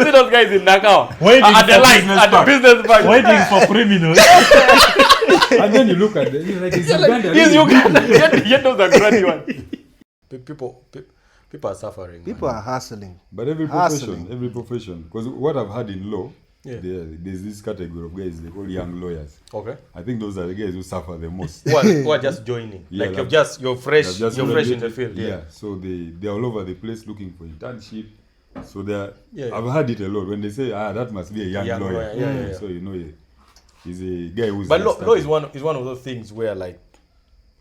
seen those guys in Nakao. Waiting At the for light, business at the park. business park. Waiting for criminals. And then you look at them, you're like, it's Uganda. Yes, you can. Yet those are grunty ones. People are suffering. people are hustling. But every profession, because what I've had in law, Yeah. there's this category of guys they call young lawyers. Okay. I think those are the guys who suffer the most. Who are just joining. Yeah, Like like- you're fresh They're just in the graduated. field. Yeah. So they're all over the place looking for internship. So Yeah. I've heard it a lot when they say, that must be a young Young lawyer. lawyer, yeah. So he's a guy who's. But just law is starting. one of those things where like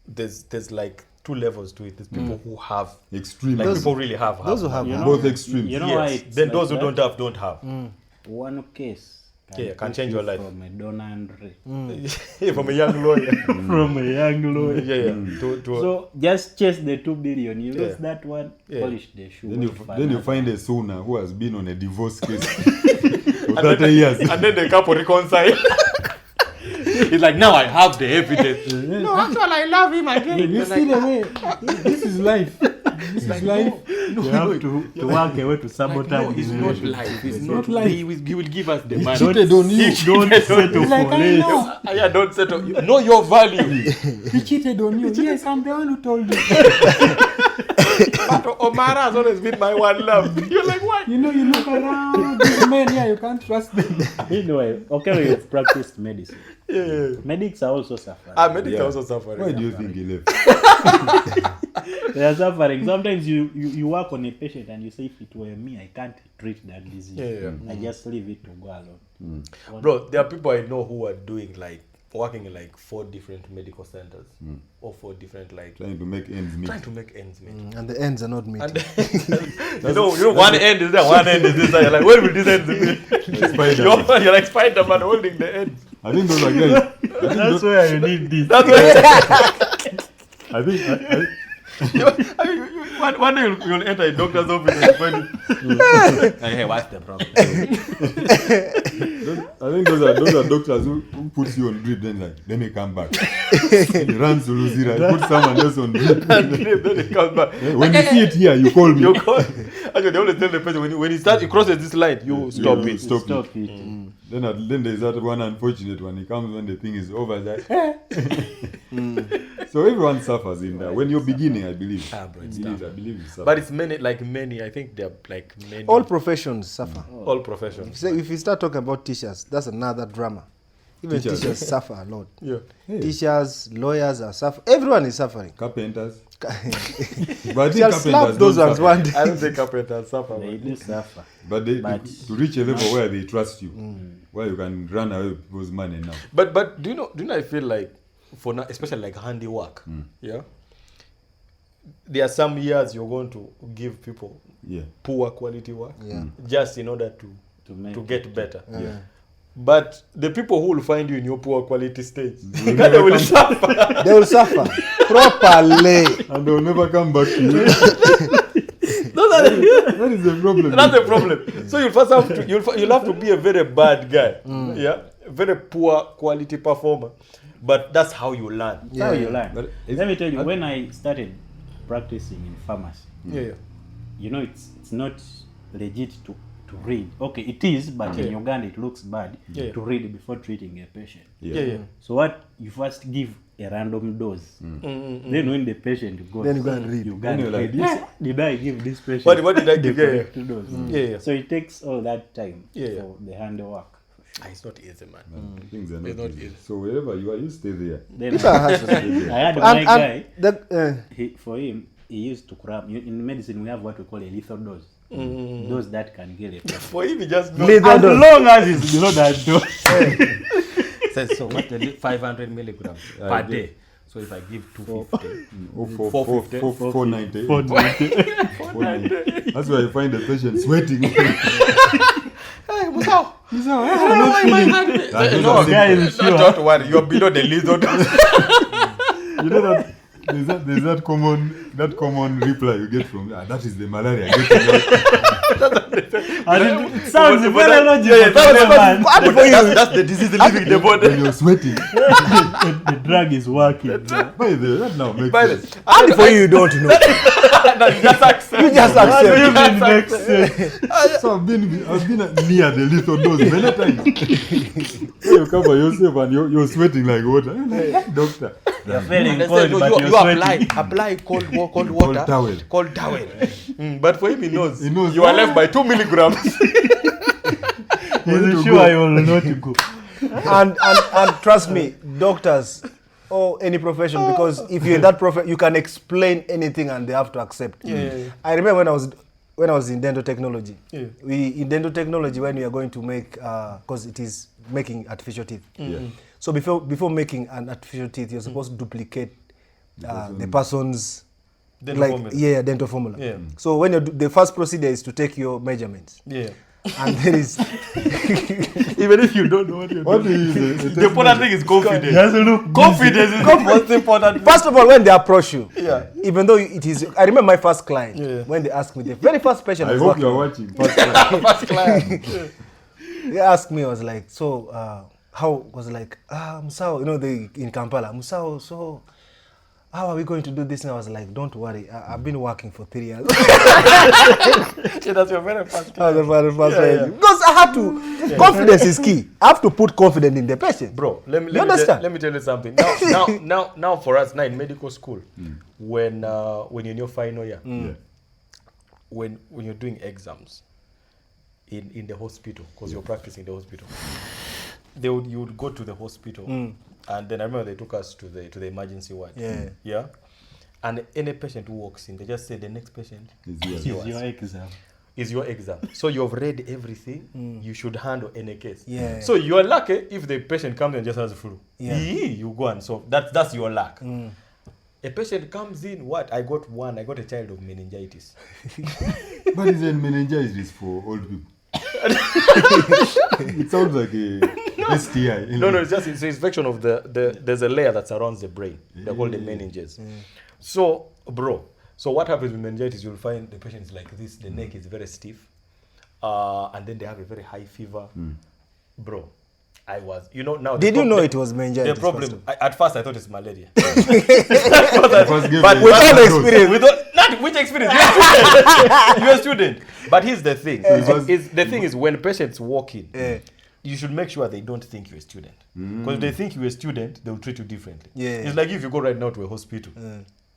there's like two levels to it. There's people who have, Extreme. like people really have. Those who have You know, both extremes. You know why Yes. it's Then like those who that? don't have. One case Can push change your you life. from a donor and From a young lawyer. from a young lawyer. To So just chase the 2 billion. You lose Yeah. that one, Yeah. polish the shoe. Then wait for you another. find a Ssuna who has been on a divorce case for 30 years. and then the couple reconcile. He's like, now I have the evidence. No, actually, I love him again. You see the way this is life. This is life. You have to work away to sabotage It's his not relationship. life. It's not not life. He will give us the money. Cheated on you. Don't settle for less. Yeah, don't settle. You know your value. He cheated on you. Yes, I'm the one who told you. But Omara has always been my one love. You're like, what? You know, you look around these men here, you can't trust them. Meanwhile, okay, you've practiced medicine. Yeah. Medics are also suffering. Medics Yeah. are also suffering. Why do you think he left? They are suffering. Sometimes you work on a patient and you say, if it were me, I can't treat that disease. Yeah. I just leave it to go alone. Bro, there are people I know who are doing like working in like 4 different medical centers or 4 different like Trying to make ends meet. trying to make ends meet. And the ends are not meeting. You know, one end is there, one end is this. You're like, where will this end be? Spider-Man. You're like Spider-Man holding the end. I think those are guys. That's why you need this. That's why. I think One day you'll enter a doctor's office and find it. Hey, what's the problem? those are doctors who puts you on drip, then like, let me come back. He runs to Luzira, put someone else on drip. Then it comes back. When you see it here, you call me. You call. Actually, they always tell the person when he crosses this line, you stop it. Stop it. it. Then there's that one unfortunate one. He comes when the thing is over. Like, So everyone suffers in that. When you're beginning, I believe. Bro, it's I tough. believe you suffer. But it's many. I think they're like many. All professions suffer. all professions. If you start talking about teachers, that's another drama. Even teachers suffer a lot. Yeah. Teachers, lawyers are suffering. Everyone is suffering. Carpenters. But I think Shall slap those ones one day. I don't think carpenters suffer. They Man. do suffer. But they But- to reach a level where they trust you, where you can run away with people's money now. But do you know I feel like for now, especially like handiwork, yeah. There are some years you're going to give people Yeah. poor quality work, Yeah. just in order to make get better. Yeah. But the people who will find you in your poor quality stage, they will suffer. They will suffer properly. And they'll never come back to you. That is the problem. That's the problem. So you'll first have to you'll have to be a very bad guy, yeah, very poor quality performer. But that's how you learn. That's how you learn. But Let me tell you, when I started practicing in pharmacy, Yeah. you know, it's not legit to read. Okay, it is, but in Uganda it looks bad Yeah. to read before treating a patient. Yeah. So what you first give a random dose. Then when the patient goes, Then you go and read. You go Then and you're like, read. Did I give this patient What did I give? the Yeah. correct dose? Yeah. So it takes all that time Yeah. for the handwork. It's not easy, man. Things are It's not not easy. easy. So wherever you are, you stay there. Then People are hustling. I had my guy. For him, he used to cram. In medicine, we have what we call a lethal dose. Dose that can kill a person. For him, he just knows. Lethal As dose. long as it's below that dose. Says, so what the 500 milligrams per day. So if I give 250, 450, 490. 490. 490. That's why you find the patient sweating. hey, Musao. Those No, are guys, don't worry. You're below the lethal dose. You know that there's that common reply you get from that is the malaria. Get And it sounds very logical. Yeah, man. that's the disease living in the body. when you're sweating. The drug is working. By the way, that now makes By sense. the- And for you, you don't know. Just accept. You just What do you accept. mean makes sense? So I've been near the lethal dose many times. When you cover yourself and you're sweating like water. You're like, "Hey, doctor. You're feeling And they cold, say, no, but you you're sweating. apply cold water. towel. Cold towel. But for him, he knows. He knows. You are left by 2 milligrams. He's sure you will not go. and trust me, doctors or any profession, because if you're in that profession, you can explain anything and they have to accept. I remember when I was in dental technology. In dental technology, when we are going to make, because it is making artificial teeth. Yeah. So before making an artificial teeth, you're supposed to duplicate the person's Dental formula. dental formula. Yeah. So when the first procedure is to take your measurements. Yeah. And there is Even if you don't know what you're What do doing. you use? The important thing is confidence. look Confidence is the most important. first of all, when they approach you, Yeah. even though it is, I remember my first client Yeah. when they asked me, the very first patient I I was hope working you're on, watching. First First client. they asked me, I was like, so how was like, Musao, they in Kampala, Musao, so how are we going to do this? And I was like, don't worry, I've been working for 3 years. Yeah, that's your very first That was client. the very first Yeah, time. Because I have to, confidence is key. I have to put confidence in the patient. Bro, let me understand? let me tell you something. Now for us now in medical school, when you're in your final year, Yeah. when you're doing exams in the hospital, because you're practicing in the hospital, you would go to the hospital, and then I remember they took us to the emergency ward. Yeah. Yeah. And any patient who walks in, they just say the next patient It's yours. is your exam. is your exam. So you've read everything. You should handle any case. Yeah. So you are lucky if the patient comes and just has flu. Yeah. You go and solve. That's your luck. A patient comes in, I got a child of meningitis. But isn't meningitis for old people? It sounds like a STI. No, it's just it's an infection of there's a layer that surrounds the brain. They're called the meninges. So, bro, what happens with meningitis? You'll find the patient is like this, the neck is very stiff, and then they have a very high fever. Bro, I was, now. Did you know it was meningitis? The problem, at first I thought it's malaria. First give But me- With all the Dose. experience. Not which experience? You're a student. You're a student. But here's the thing. The thing is when patients walk in, you should make sure they don't think you're a student. Because if they think you're a student, they'll treat you differently. Yeah. It's like if you go right now to a hospital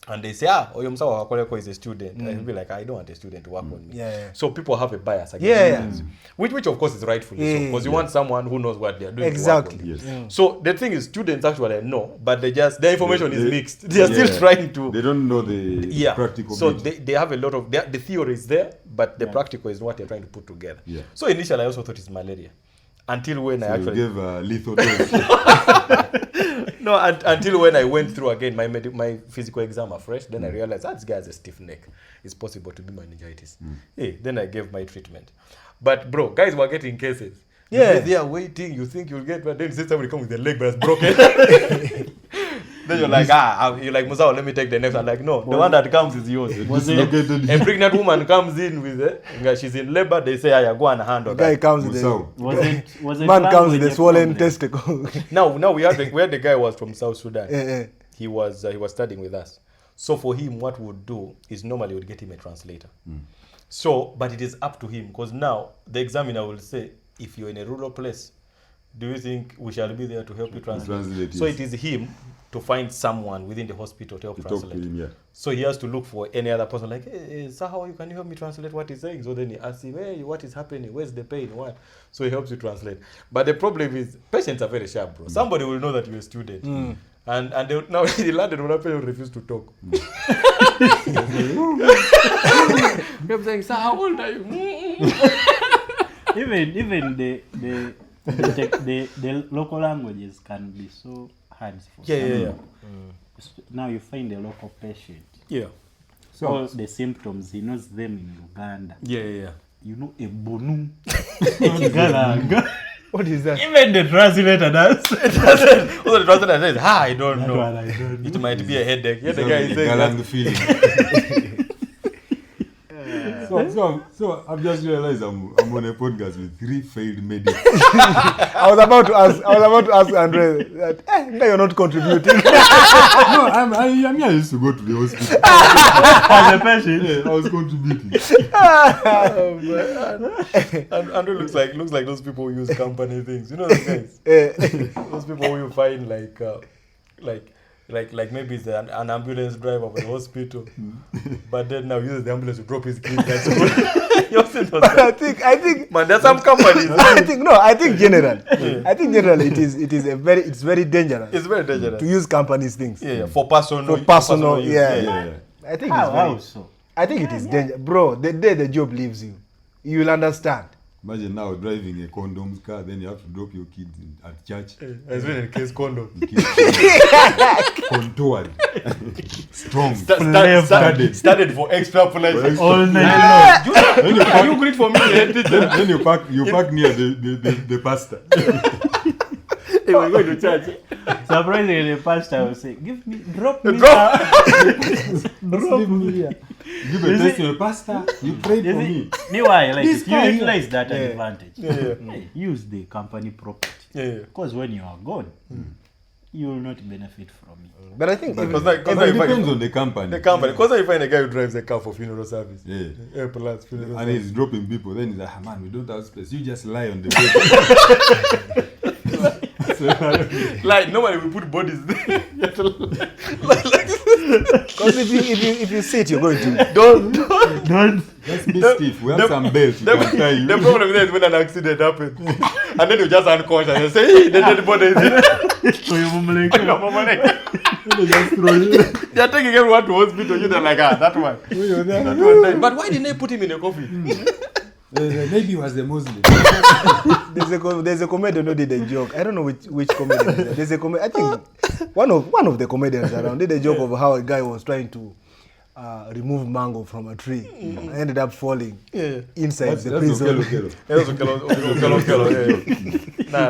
and they say, Oyomsawa Wakoleko is a student. And you'll be like, I don't want a student to work on me. Yeah. So people have a bias against Yeah. students. Which of course is rightfully so. Yeah. Because you want someone who knows what they're doing. Exactly. To work on you. Yes. So the thing is, students actually know, but their information is They- mixed. They're still trying to. They don't know the practical So bit. they have a lot of the theory is there, but the practical is what they're trying to put together. Yeah. So initially I also thought it's malaria, until when I So you actually gave a lethal dose. until when I went through again my physical exam afresh, then I realized this guy has a stiff neck. It's possible to be meningitis. Hey, then I gave my treatment. But bro, guys were getting cases. Yeah. They are waiting. You think you'll get, but then say somebody come with their leg but it's broken. Then you're like, you're like, Musao, let me take the next. I'm like, no, the one that comes is yours. Dislocated. A pregnant woman comes in with it, she's in labor, they say, go and handle Guy that. comes with the Musao. Was it man comes with language a swollen problem? testicle. Now we had the guy was from South Sudan. Yeah. He was studying with us. So for him, what we would do is normally would get him a translator. So, but it is up to him because now the examiner will say, if you're in a rural place, do you think we shall be there to help you translate? Translate, So yes. it is him to find someone within the hospital to help To talk translate. to him, yeah. So he has to look for any other person like, hey, sir, how can you help me translate what he's saying? So then he asks him, hey, what is happening? Where's the pain? What? So he helps you translate. But the problem is, patients are very sharp, bro. Somebody will know that you're a student. And now in London, when a patient refuse to talk. I'm saying, sir, how old are you? Even the local languages can be so hard for Yeah. Now you find a local patient. Yeah. All the symptoms, he knows them in Uganda. Yeah. You know, Ebonu. Galanga. What is that? Even the translator does. Also the translator says, I don't That know. one I don't know. It might be a headache. Yeah, the It's guy is saying galang that. feeling. So I've just realized I'm on a podcast with 3 failed medics. I was about to ask Andre that now you're not contributing. No, I mean, I used to go to the hospital. As a patient. Yeah, I was contributing. And Andrew looks like those people who use company things. You know those guys? Those people who you find like maybe it's an ambulance driver for the hospital, but then now uses the ambulance to drop his kids at school. You also know that. I think Man, there's some companies. I think generally it's very dangerous It's very dangerous. to use companies things. Yeah, for personal use. Yeah. I think it's How very so? I think it is dangerous. Bro, the day the job leaves you, you will understand. Imagine now driving a condoms car, then you have to drop your kids at church. As well in case condom. Contoured. Strong. Started for extrapolation. All night long. Are you good for me? Then you park near the pastor. Hey, we're going to church. Surprisingly, the pastor will say, drop me here. Give a test to the pastor. You prayed for me. Meanwhile, like, This if you guy utilize that advantage, Yeah. use the company property. Yeah. Because when you are gone, you will not benefit from it. But I think Because It depends on the company. the company. Because you find a guy who drives a car for funeral service. Yeah. Plus funeral And service. he's dropping people. Then he's like, man, we don't have space. You just lie on the bed. Like normally we put bodies there. because if you sit, you're going to. Don't. Just be stiff. We have some belts. You can tie you. The problem there is when an accident happens, and then you just unconscious and say, "Hey, the dead body is here." They just throw you. They're taking everyone to hospital. You're like, that one. That one died. But why didn't they put him in a coffin? Maybe he was a Muslim. There's a comedian who did a joke. I don't know which comedian. There's a I think one of the comedians around did a joke of how a guy was trying to remove mango from a tree. And ended up falling inside the prison. Okello.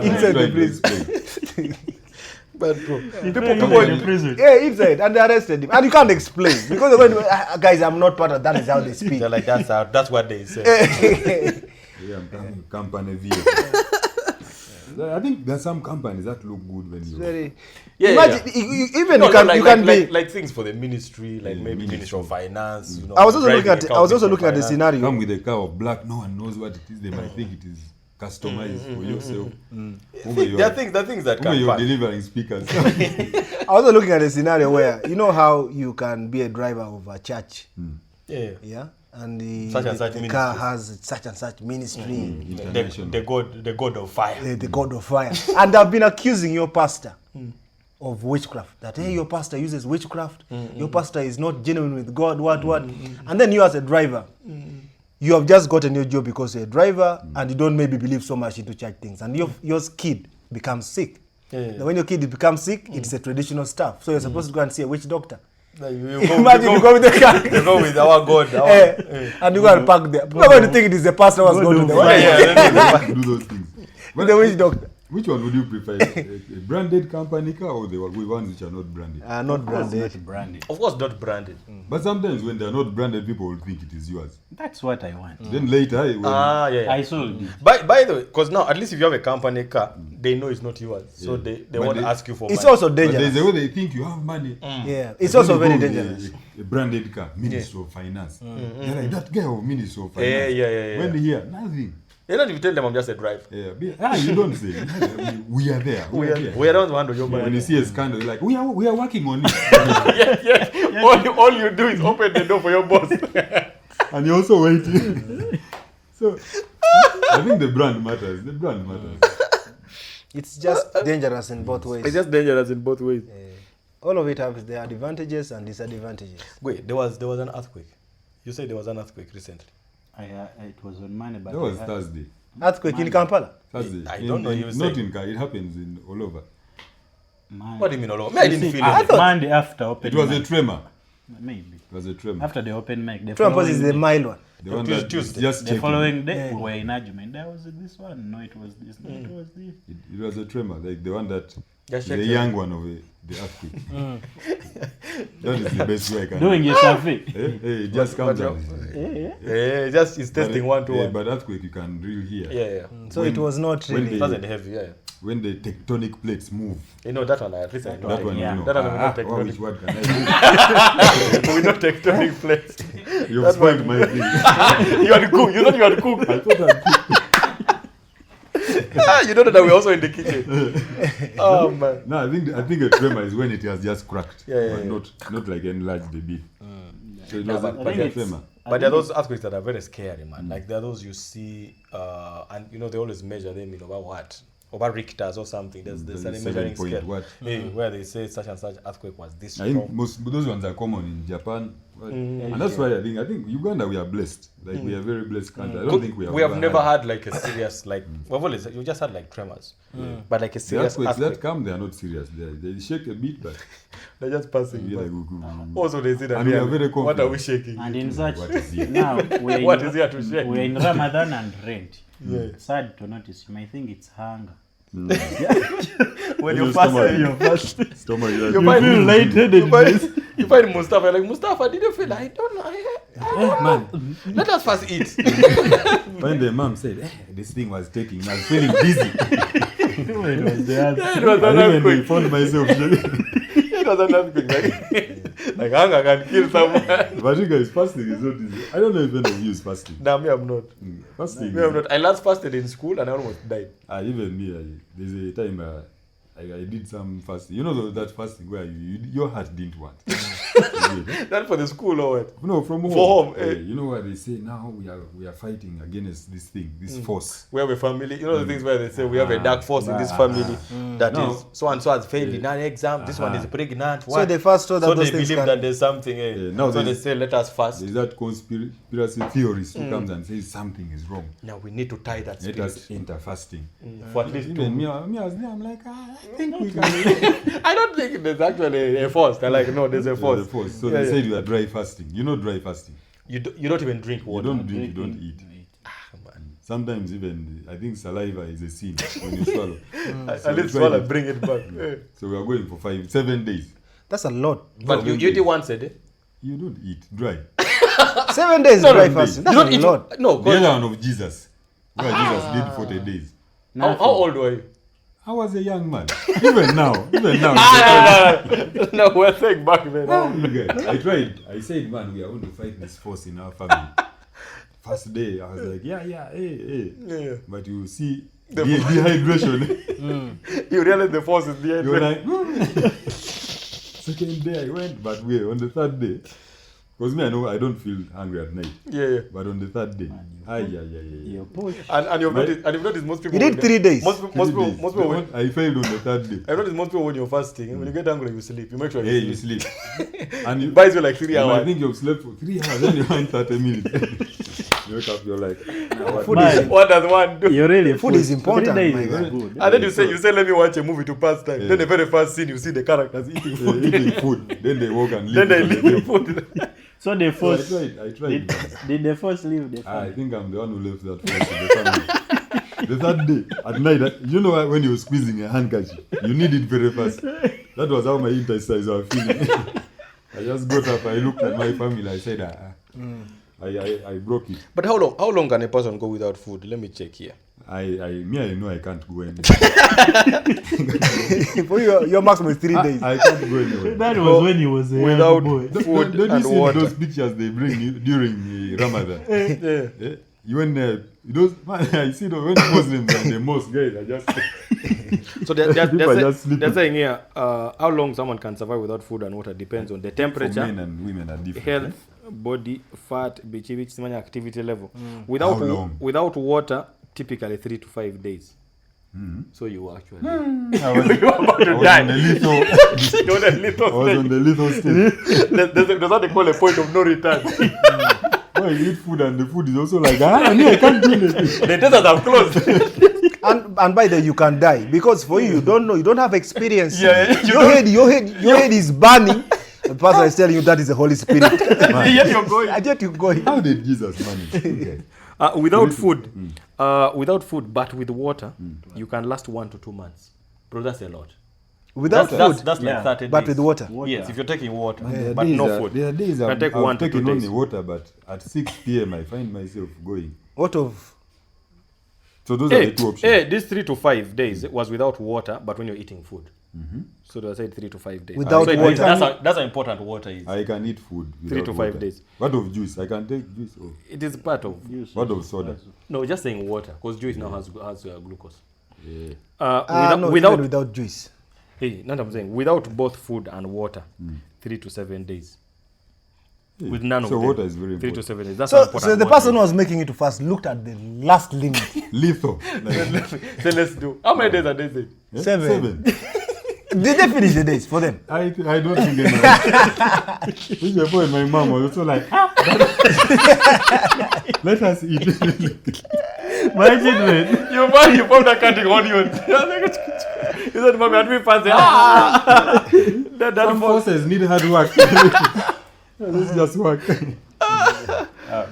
Inside the prison. But bro, People in prison. Yeah, inside, and they arrested him, and you can't explain because they're going, guys, I'm not part of that. Is how they speak. they're like, that's what they say. Yeah, I'm talking company view. I think there's some companies that look good when you. Very. Yeah, Imagine, even you can be like things for the ministry, like maybe Ministry of Finance. You know, I was also looking driving at a I was also car, looking at the finance. scenario. Come with a car of black, no one knows what it is. They might think it is customized for yourself. There are things that When can you're pass. delivering speakers. I was also looking at a scenario where you know how you can be a driver of a church, Yeah. and the Such and such the car ministries. has such and such ministry, International. The God of fire. the God of fire, and they've been accusing your pastor of witchcraft. That hey, your pastor uses witchcraft. Your pastor is not genuine with God. What? And then you as a driver. You have just gotten your job because you're a driver and you don't maybe believe so much into church things. And your kid becomes sick. Now when your kid becomes sick, it's a traditional stuff. So you're supposed to go and see a witch doctor. Like, Imagine you go with the car. You go with our God. And you go and park there. People are going to think it is the pastor who has gone to the witch. Do those things. The witch doctor. Which one would you prefer? A branded company car or the ones which are not branded? Not branded. Not branded. Of course, not branded. But sometimes when they're not branded, people will think it is yours. That's what I want. Then later, when I sold it. By the way, because now at least if you have a company car, they know it's not yours, so they But won't they- ask you for It's money. also but there's dangerous. a way they think you have money. Yeah, it's When also you very go with dangerous. A branded car, Ministry of Finance. They're like, that guy of Ministry of Finance. Yeah. When they hear nothing. You don't even tell them I'm just a driver. Yeah, you don't say. We are there. We are here. We are the ones who handle your When money. you see a scandal, you're like, we are working on it. All you do is open the door for your boss. And you're also waiting. So, I think the brand matters. The brand matters. It's just dangerous in both ways. It's just dangerous in both ways. All of it has their advantages and disadvantages. Wait, there was an earthquake. You said there was an earthquake recently. It was on Monday, but That was Thursday. Earthquake in Kampala. Thursday. I don't know, you Not say. in Car. It happens in all over. What do you mean all over? I didn't feel it. Monday after open It was a mic. tremor. Maybe. It was a tremor. After the open mic, the Trump following is the day- mild one. The one Tuesday. that is just The checking. following day, we were in argument. There was this one. No, it was this. No, it was this. It was a tremor, like the one that Just the check young one of the earthquake. That is the best way I can. Doing a survey. Hey, it just comes out. Yeah, just it's testing one to one. But earthquake you can really hear. Yeah. So it was not when really. It wasn't heavy, yeah. When the tectonic plates move. You know that one, at least I know. That one, Yeah. you know. That one we not tectonic. Which word can I We not tectonic plates. do? You've spoiled my thing. You are the cook. You thought you are the cook. I thought I'd cook. You know that we're also in the kitchen. Oh man. No, I think a tremor is when it has just cracked. Yeah, But not like enlarged a bit. So it was but a think tremor. But there are those earthquakes that are very scary, man. Like there are those you see, and you know they always measure them in over what over Richters or something. There's a measuring 7 point scale. what? Where they say such and such earthquake was this I strong. think those ones are common in Japan, and that's why I think Uganda we are blessed. Like we are very blessed country. I don't think We have never had like a serious like you just had like tremors, but like a the serious earthquakes earthquake. that come. They are not serious. They shake a bit, but They're just passing. we are by. like, Also, they say that And we are very what are we confident. shaking? And in such, what is here? now we're What is here to shake? we're in Ramadan and rent. Yeah. Sad to notice, you might think it's hunger. When Your you're stomach- fasting, Stomach, you find feel lightheaded. you find Mustafa like Mustafa. Did you feel? I don't know. man. Let us first eat. When the mom said, this thing was taking, I was feeling dizzy. It was the other. It was I an even earthquake. found myself shaking. It was an earthquake. Like hunger can kill someone. But you guys, fasting is not easy. I don't know if any of you use fasting. Nah, me I'm not. Fasting. Me I'm not. I last fasted in school and I almost died. Even me, there's a time I did some fasting. You know that fasting where your heart didn't want. Not for the school or what? No, from home. For home, You know what they say now? We are fighting against this thing, this force. We have a family. You know the things where they say we have a dark force in this family that No. is so and so has failed in an exam. This one is pregnant. So they first saw that so those they things believe can... that there's something. now so they there's- say let us fast. There's that conspiracy theorist who comes and says something is wrong. Now we need to tie that Let spirit us enter fasting. for at least Even 2. me, I was there, I'm like, I think we can. I don't think there's actually a force. They're like, no, there's a force. The force. So Yeah, they yeah. said you are dry fasting. You know dry fasting. You don't even drink You water. don't drink, you don't eat. Sometimes even, I think saliva is a sin when you swallow. At least try swallow, it. bring it back. So we are going for 7 days. That's a lot. But you eat it once a day. You don't eat dry. 7 days No, dry no, fasting. You That's don't a eat lot. No, The other God. one of Jesus, where Jesus did 40 days. How old were you? I was a young man. Even now. No, we're saying back then. I tried. I said, man, we are going to fight this force in our family. First day, I was like, hey. Yeah. But you see, dehydration. You realize the force is behind. You're like, second day I went, but wait, on the third day, because me, I know I don't feel hungry at night. Yeah. But on the third day, You're push. And you've noticed most people. You did 3 days. Most people. When, I failed on the third day. I noticed most people when you're fasting, when you get hungry, you sleep. You make sure Hey, you you sleep. sleep. And It buys you like 3 you might hours. think you've slept for 3 hours, then you find 30 minutes. You wake up, you're like, Man, What does one do? you're really Food is important, 3 days my is God. good. And then you say, let me watch a movie to pass time. Then the very first scene, you see the characters eating food. eating food. Then they walk and leave. Then they it on the leave table. food. So the So I first tried. did the first leave the I family? think I'm the one who left that force in the family. The third day, at night, you know when you're squeezing a handkerchief, you need it very fast. That was how my intestines were feeling. I just got up, I looked at my family, I said, I broke it. But how long can a person go without food? Let me check here. I know I can't go anywhere. For you, your maximum is 3 days. I can't go anywhere. That was when he was a Without young boy. food Don't you and see water. those pictures they bring you during Ramadan? Yeah. Yeah. You when those man, I see when Muslims and the most guys are just So People are just sleeping. they're saying here, how long someone can survive without food and water depends on the for temperature, men and women are different. health, body, fat, bichi activity level. Without How long? without water, typically 3 to 5 days. So you actually I was, you are about to I was die. on the little, You're on a little I was stage. on the little stage. There's what they call a point of no return. When you eat food and the food is also like, I can't do anything. The deserts have closed. And by then you can die because for you don't know, you don't have experience. Yeah, you your head is burning. The person is telling you that is the Holy Spirit. Yet you're going. And yet you're going. How did Jesus manage? Okay. Without food, but with water, you can last 1 to 2 months. Bro, that's a lot. Without food, That's Yeah. like 30 days. but with water. Yes, if you're taking water, There are but days no that- food. There are days Can take I've 1 to 2 taken days. only water, but at 6 p.m. I find myself going. Out of So those are the two options. This 3 to 5 days was without water, but when you're eating food. So they said 3 to 5 days. Without so water. that's how important water is. I can eat food. 3 without to 5 water. days. What of juice? I can take juice. Oh. It is part of. What of soda? No, just saying water, because juice now has glucose. Yeah. no, without even without juice. Hey, not I'm saying without both food and water, 3 to 7 days. with none of So them. water is very 3 to important. 7 days. That's how So important the water person is. who was making it to fast looked at the last limit. Lethal. Like, So let's do. How many days are they saying? eh? 7. Did they finish the days for them? I don't think they know. Which is the point my mom was also like, let us eat. Imagine, man. You found a cutting onions. You said, mommy, and we fast. Some forces need hard work. Let's just work.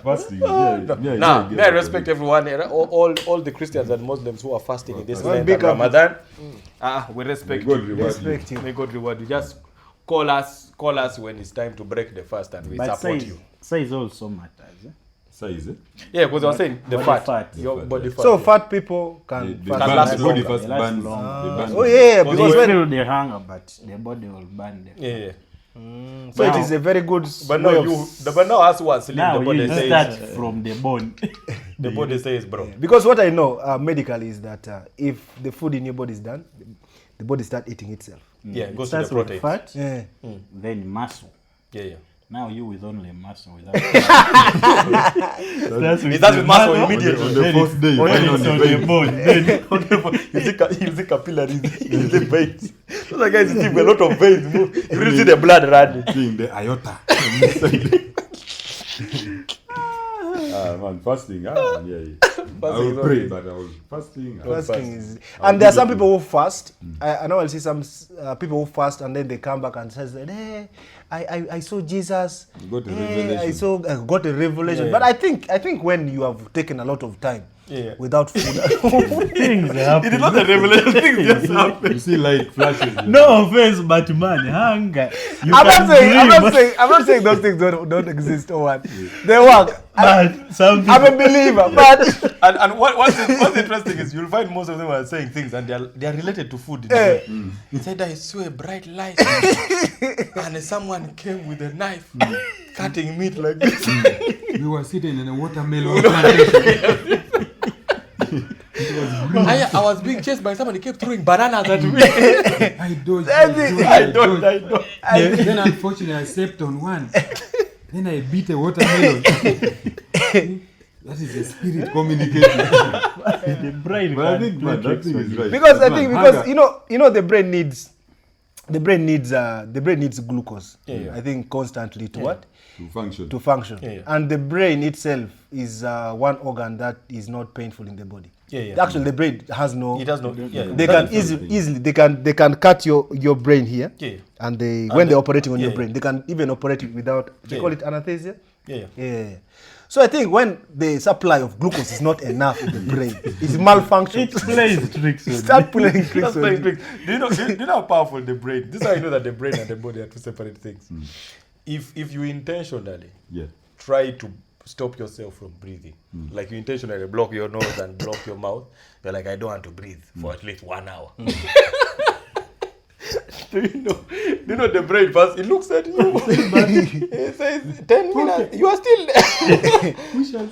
Fasting. Now, may I respect everyone, all the Christians and Muslims who are fasting in this land of Ramadan. We respect God you. reward Respect you. May God reward you. Just call us when it's time to break the fast and we But support you. size also matters. Eh? Size, eh? Yeah, because I was saying the Body fat. fat. Your body fat. So fat people The can body fast. last first longer. burns. They last They burn. Oh yeah, They because when feel the hunger, but their body will burn them. Yeah. so it is a very good But way now of but now as one sleep, Now the body you says start from the bone. the body says, bro. because what I know medically is that if the food in your body is done, the body start eating itself. Yeah, it goes to Starts the with protein. fat, Yeah. then muscle. Yeah. Now you with only muscle without. It starts with muscle immediately. On the fourth day, you find on the vein. You see capillaries in the veins. So the guys see a lot of veins move. You really see the blood running. Seeing the aorta. Man, fasting. Yeah. I will pray, but I will fasting. Fasting is, and there are some people who fast. I know I'll see some people who fast and then they come back and says, "Hey, I saw Jesus. You got a Hey, revelation." I got a revelation." Yeah. But I think when you have taken a lot of time without food, Things happen. It is not a revelation. Things just happen. You see light flashes. No offense, but man, hunger. You I'm can dream, not saying those things don't exist or what. They work. but some I'm people, a believer, but And what's interesting is you'll find most of them are saying things and they are related to food. In a way. He said I saw a bright light and someone came with a knife cutting meat like this. We were sitting in a watermelon plantation. I was being chased by someone. He kept throwing bananas at me. I dodged. I don't. Then unfortunately I stepped on one. Then I beat a watermelon. That is a spirit communicating. the brain But I can think play that tricks thing on is you. right. because I Man, think because hunger. you know the brain needs glucose. Yeah. I think constantly to what? To function. To function. Yeah. And the brain itself is one organ that is not painful in the body. Yeah. Actually, the brain has no. It does not. Yeah. They can easily they can cut your brain here. Yeah. And when they're operating on your yeah. brain, they can even operate it without. They Yeah. call it anesthesia. Yeah. Yeah. So I think when the supply of glucose is not enough in the brain, it's malfunction. It plays tricks on you. Start playing tricks That's on very you. big. Do you know how powerful the brain? This is how you know that the brain and the body are two separate things. If you intentionally Yeah. try to stop yourself from breathing, like you intentionally block your nose and block your mouth, you're like, I don't want to breathe for at least 1 hour. Do you know the brain first? It looks at you. It says 10 minutes. You are still there.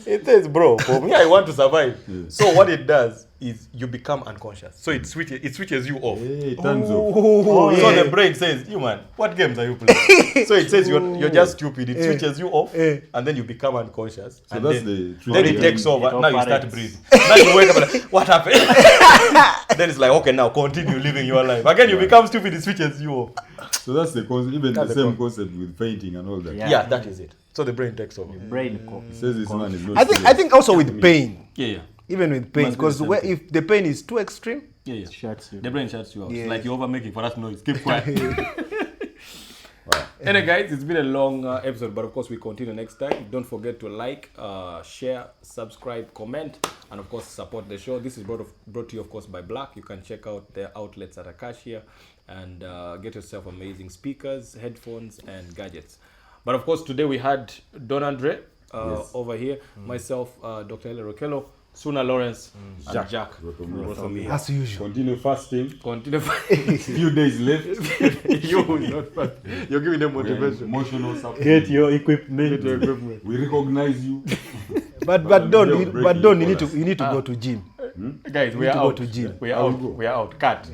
It says, bro, for me, I want to survive. So what it does is you become unconscious. So it switches you off. Hey, it turns off. Oh, So yeah. the brain says, you man, what games are you playing? So it says you're just stupid. It switches you off, and then you become unconscious. So and that's then, the then it trick. takes over. It Now you start operates. breathing. Now you wake up like, what happened? Then it's like, okay, now continue living your life. Again, you become stupid. It switches you off. So that's the concept, even That's the the same concept with fainting and all that. Yeah. Yeah, that is it. So the brain takes over. Brain It says this man is not I serious. think also with pain, Yeah. even with pain, Must be the because same thing. if the pain is too extreme, Yeah. shuts you. The brain shuts you out. Yeah. It's like you're over making for us noise. Keep quiet. Anyway, guys, it's been a long episode, but of course we continue next time. Don't forget to like, share, subscribe, comment, and of course support the show. This is brought to you, of course, by Black. You can check out their outlets at Acacia and get yourself amazing speakers, headphones, and gadgets. But of course, today we had Don Andre over here, myself, Dr. Hilary Okello, Ssuna Lawrence, and Jacques. Both of me here. as usual. Continue fasting. Continue. Few days left. You will not fast. You're giving them motivation. Emotional support. Get your equipment. Get your equipment. We recognize you. But But don't you're you breaking need all to you need to go to gym. Guys, we need are to go out. to gym. We are out. We are out. Cut.